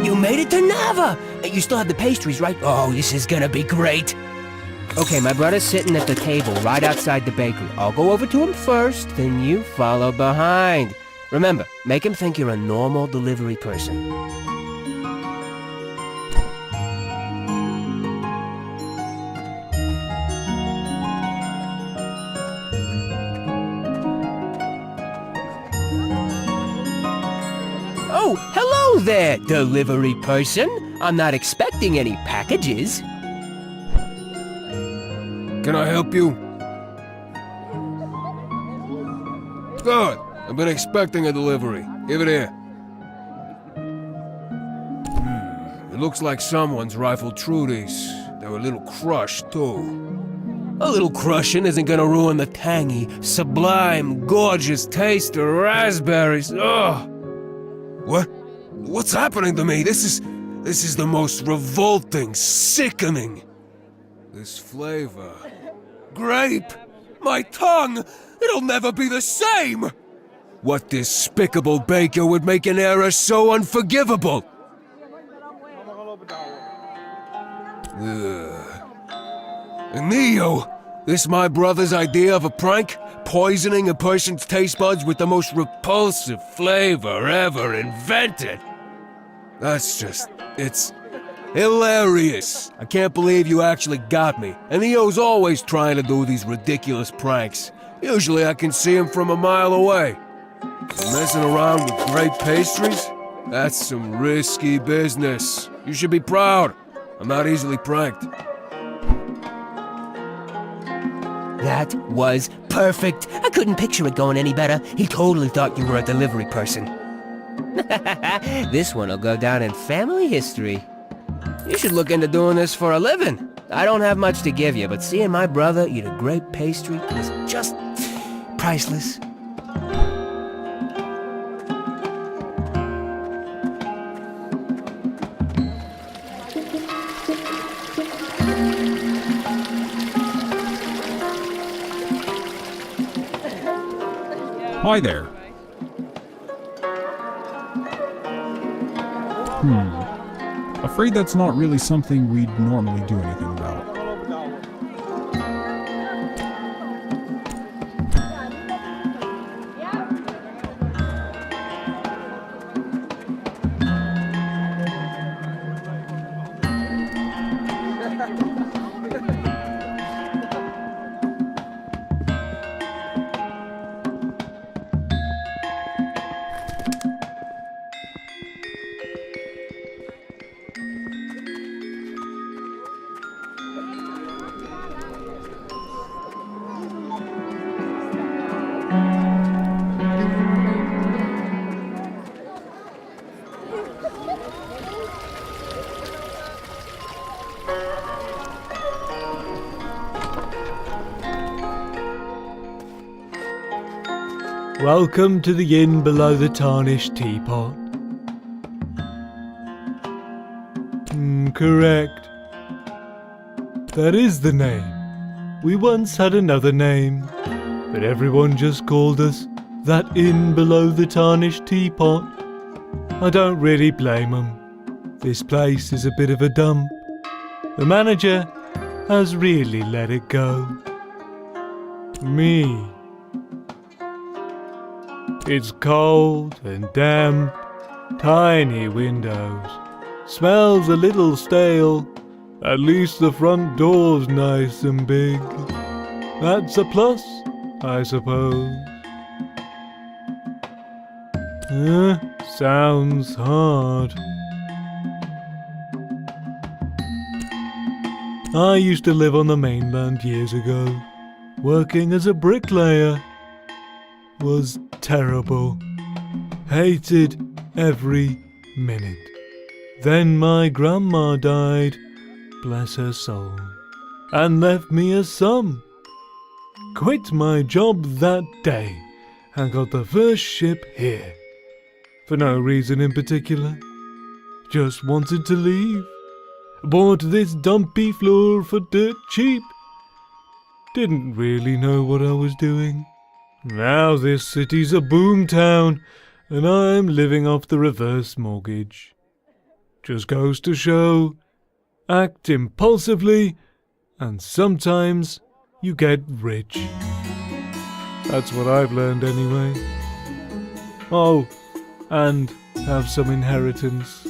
You made it to Nava! You still have the pastries, right? Oh, this is gonna be great. Okay, my brother's sitting at the table right outside the bakery. I'll go over to him first, then you follow behind. Remember, make him think you're a normal delivery person. Oh, hello there, delivery person. I'm not expecting any packages. Can I help you? Good. I've been expecting a delivery. Give it here. It looks like someone's rifled through these. They're a little crushed, too. A little crushing isn't gonna ruin the tangy, sublime, gorgeous taste of raspberries. Ugh! What? What's happening to me? This is the most revolting, sickening. This flavor. Grape! My tongue! It'll never be the same! What despicable baker would make an error so unforgivable? Neo! This my brother's idea of a prank? Poisoning a person's taste buds with the most repulsive flavor ever invented? It's hilarious. I can't believe you actually got me. And Neo's always trying to do these ridiculous pranks. Usually I can see him from a mile away. Messing around with great pastries? That's some risky business. You should be proud. I'm not easily pranked. That was perfect. I couldn't picture it going any better. He totally thought you were a delivery person. This one will go down in family history. You should look into doing this for a living. I don't have much to give you, but seeing my brother eat a great pastry is just priceless. Hi there. Afraid that's not really something we'd normally do anything about. Welcome to the inn below the Tarnished Teapot. Correct. That is the name. We once had another name, but everyone just called us that inn below the Tarnished Teapot. I don't really blame them. This place is a bit of a dump. The manager has really let it go. Me. It's cold and damp, tiny windows, smells a little stale, At least the front door's nice and big. That's a plus, I suppose. Sounds hard. I used to live on the mainland years ago. Working as a bricklayer was terrible. Hated every minute. Then my grandma died, bless her soul, and left me a son. Quit my job that day and got the first ship here. For no reason in particular. Just wanted to leave. Bought this dumpy floor for dirt cheap. Didn't really know what I was doing. Now this city's a boom town, and I'm living off the reverse mortgage. Just goes to show, act impulsively, and sometimes you get rich. That's what I've learned anyway. Oh, and have some inheritance.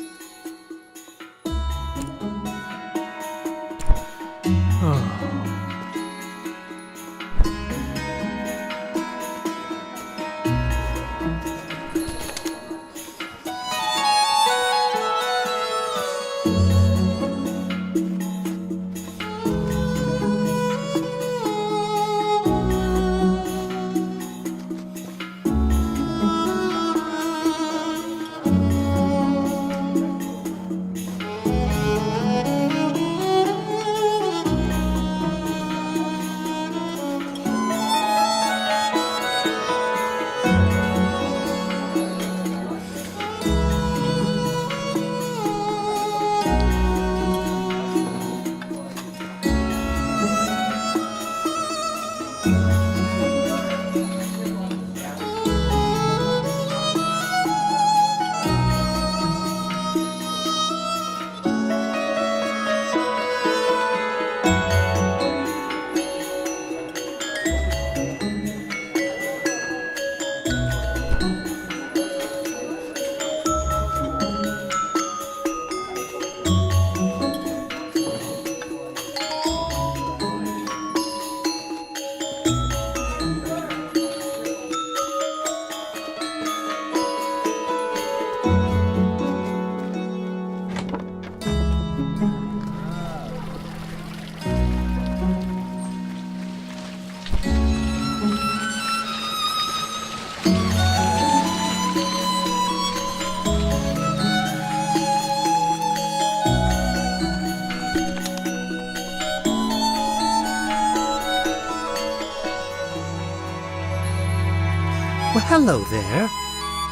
Well, hello there.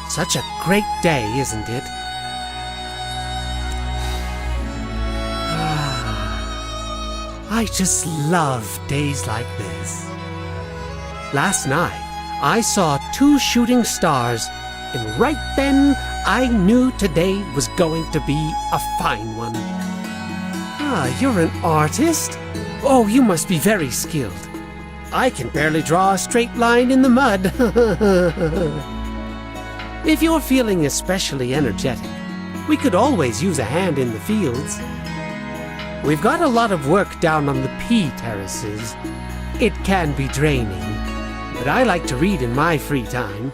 Such a great day, isn't it? I just love days like this. Last night, I saw 2 shooting stars, and right then, I knew today was going to be a fine one. Ah, you're an artist? Oh, you must be very skilled. I can barely draw a straight line in the mud. If you're feeling especially energetic, we could always use a hand in the fields. We've got a lot of work down on the pea terraces. It can be draining, but I like to read in my free time.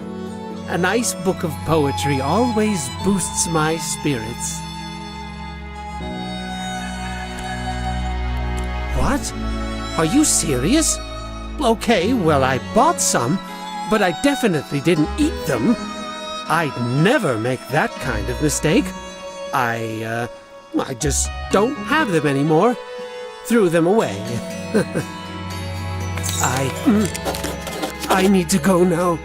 A nice book of poetry always boosts my spirits. What? Are you serious? Okay, well, I bought some, but I definitely didn't eat them. I'd never make that kind of mistake. I just don't have them anymore. Threw them away. I need to go now.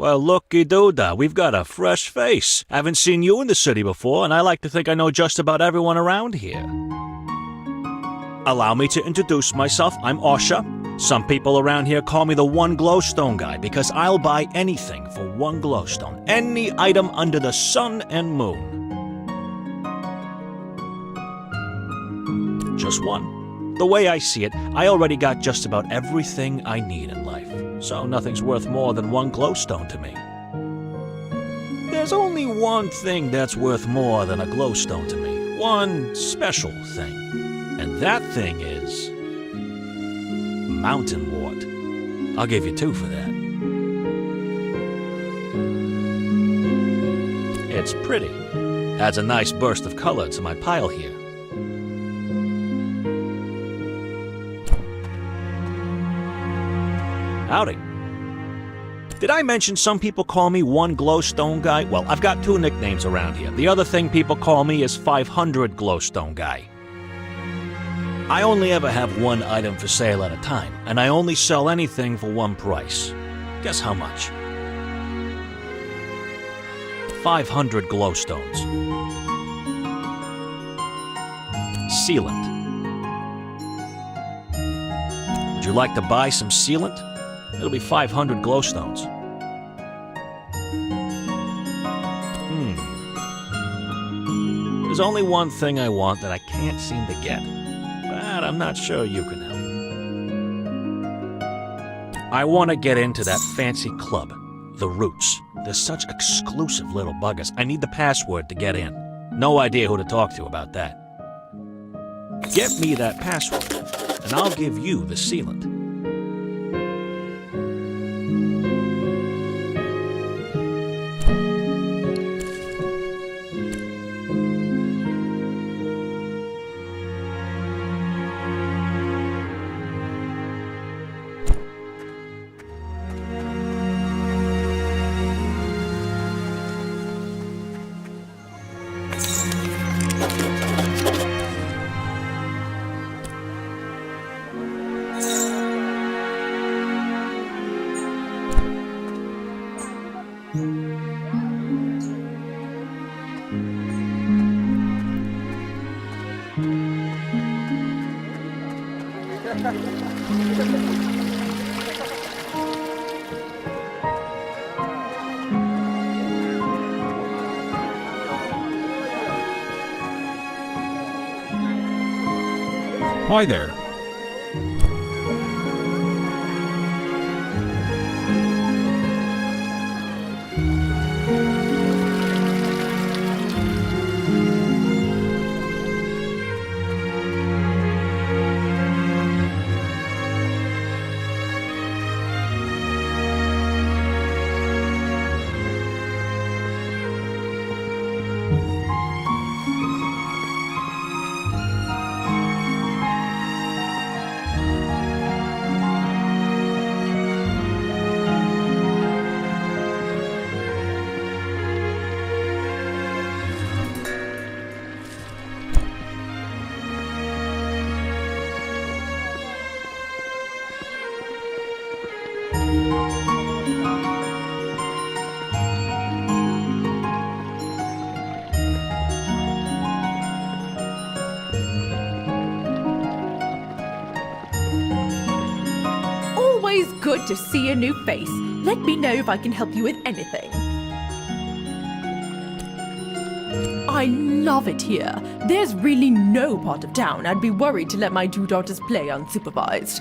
Well, looky-doo-da, we've got a fresh face. Haven't seen you in the city before, and I like to think I know just about everyone around here. Allow me to introduce myself. I'm Osha. Some people around here call me the one glowstone guy because I'll buy anything for one glowstone. Any item under the sun and moon. Just one. The way I see it, I already got just about everything I need in life. So nothing's worth more than one glowstone to me. There's only one thing that's worth more than a glowstone to me. One special thing. And that thing is mountain wart. I'll give you 2 for that. It's pretty. Adds a nice burst of color to my pile here. Howdy. Did I mention some people call me one glowstone guy? Well, I've got 2 nicknames around here. The other thing people call me is 500 glowstone guy. I only ever have one item for sale at a time, and I only sell anything for one price. Guess how much? 500 glowstones. Sealant. Would you like to buy some sealant? It'll be 500 glowstones. There's only one thing I want that I can't seem to get. But I'm not sure you can help. I want to get into that fancy club, the Roots. They're such exclusive little buggers. I need the password to get in. No idea who to talk to about that. Get me that password, and I'll give you the sealant. Hi there. Good to see a new face. Let me know if I can help you with anything. I love it here. There's really no part of town I'd be worried to let my 2 daughters play unsupervised.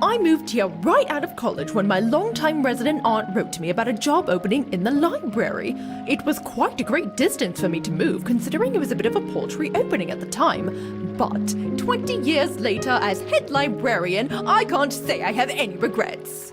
I moved here right out of college when my longtime resident aunt wrote to me about a job opening in the library. It was quite a great distance for me to move, considering it was a bit of a paltry opening at the time. But 20 years later, as head librarian, I can't say I have any regrets.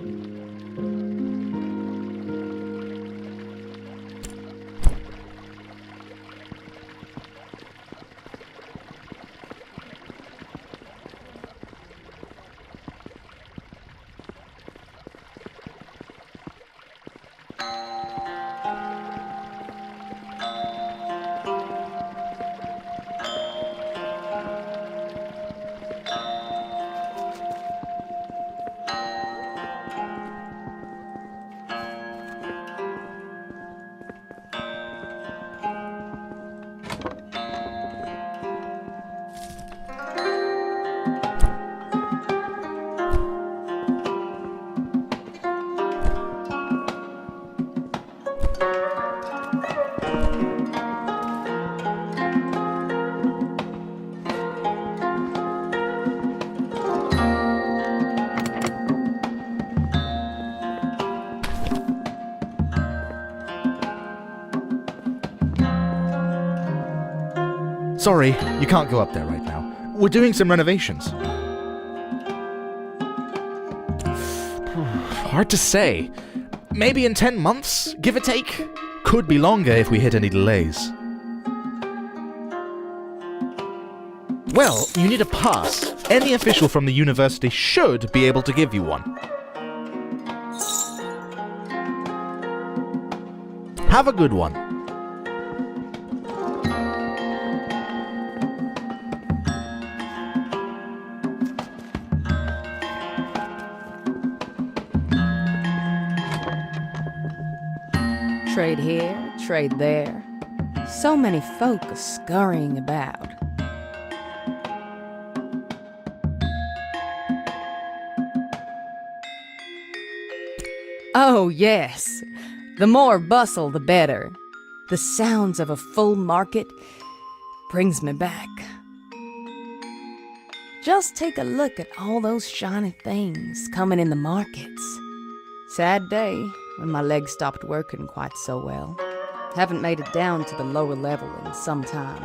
Sorry, you can't go up there right now. We're doing some renovations. Hard to say. Maybe in 10 months, give or take? Could be longer if we hit any delays. Well, you need a pass. Any official from the university should be able to give you one. Have a good one. Trade here, trade there. So many folk are scurrying about. Oh, yes. The more bustle, the better. The sounds of a full market brings me back. Just take a look at all those shiny things coming in the markets. Sad day when my legs stopped working quite so well. Haven't made it down to the lower level in some time.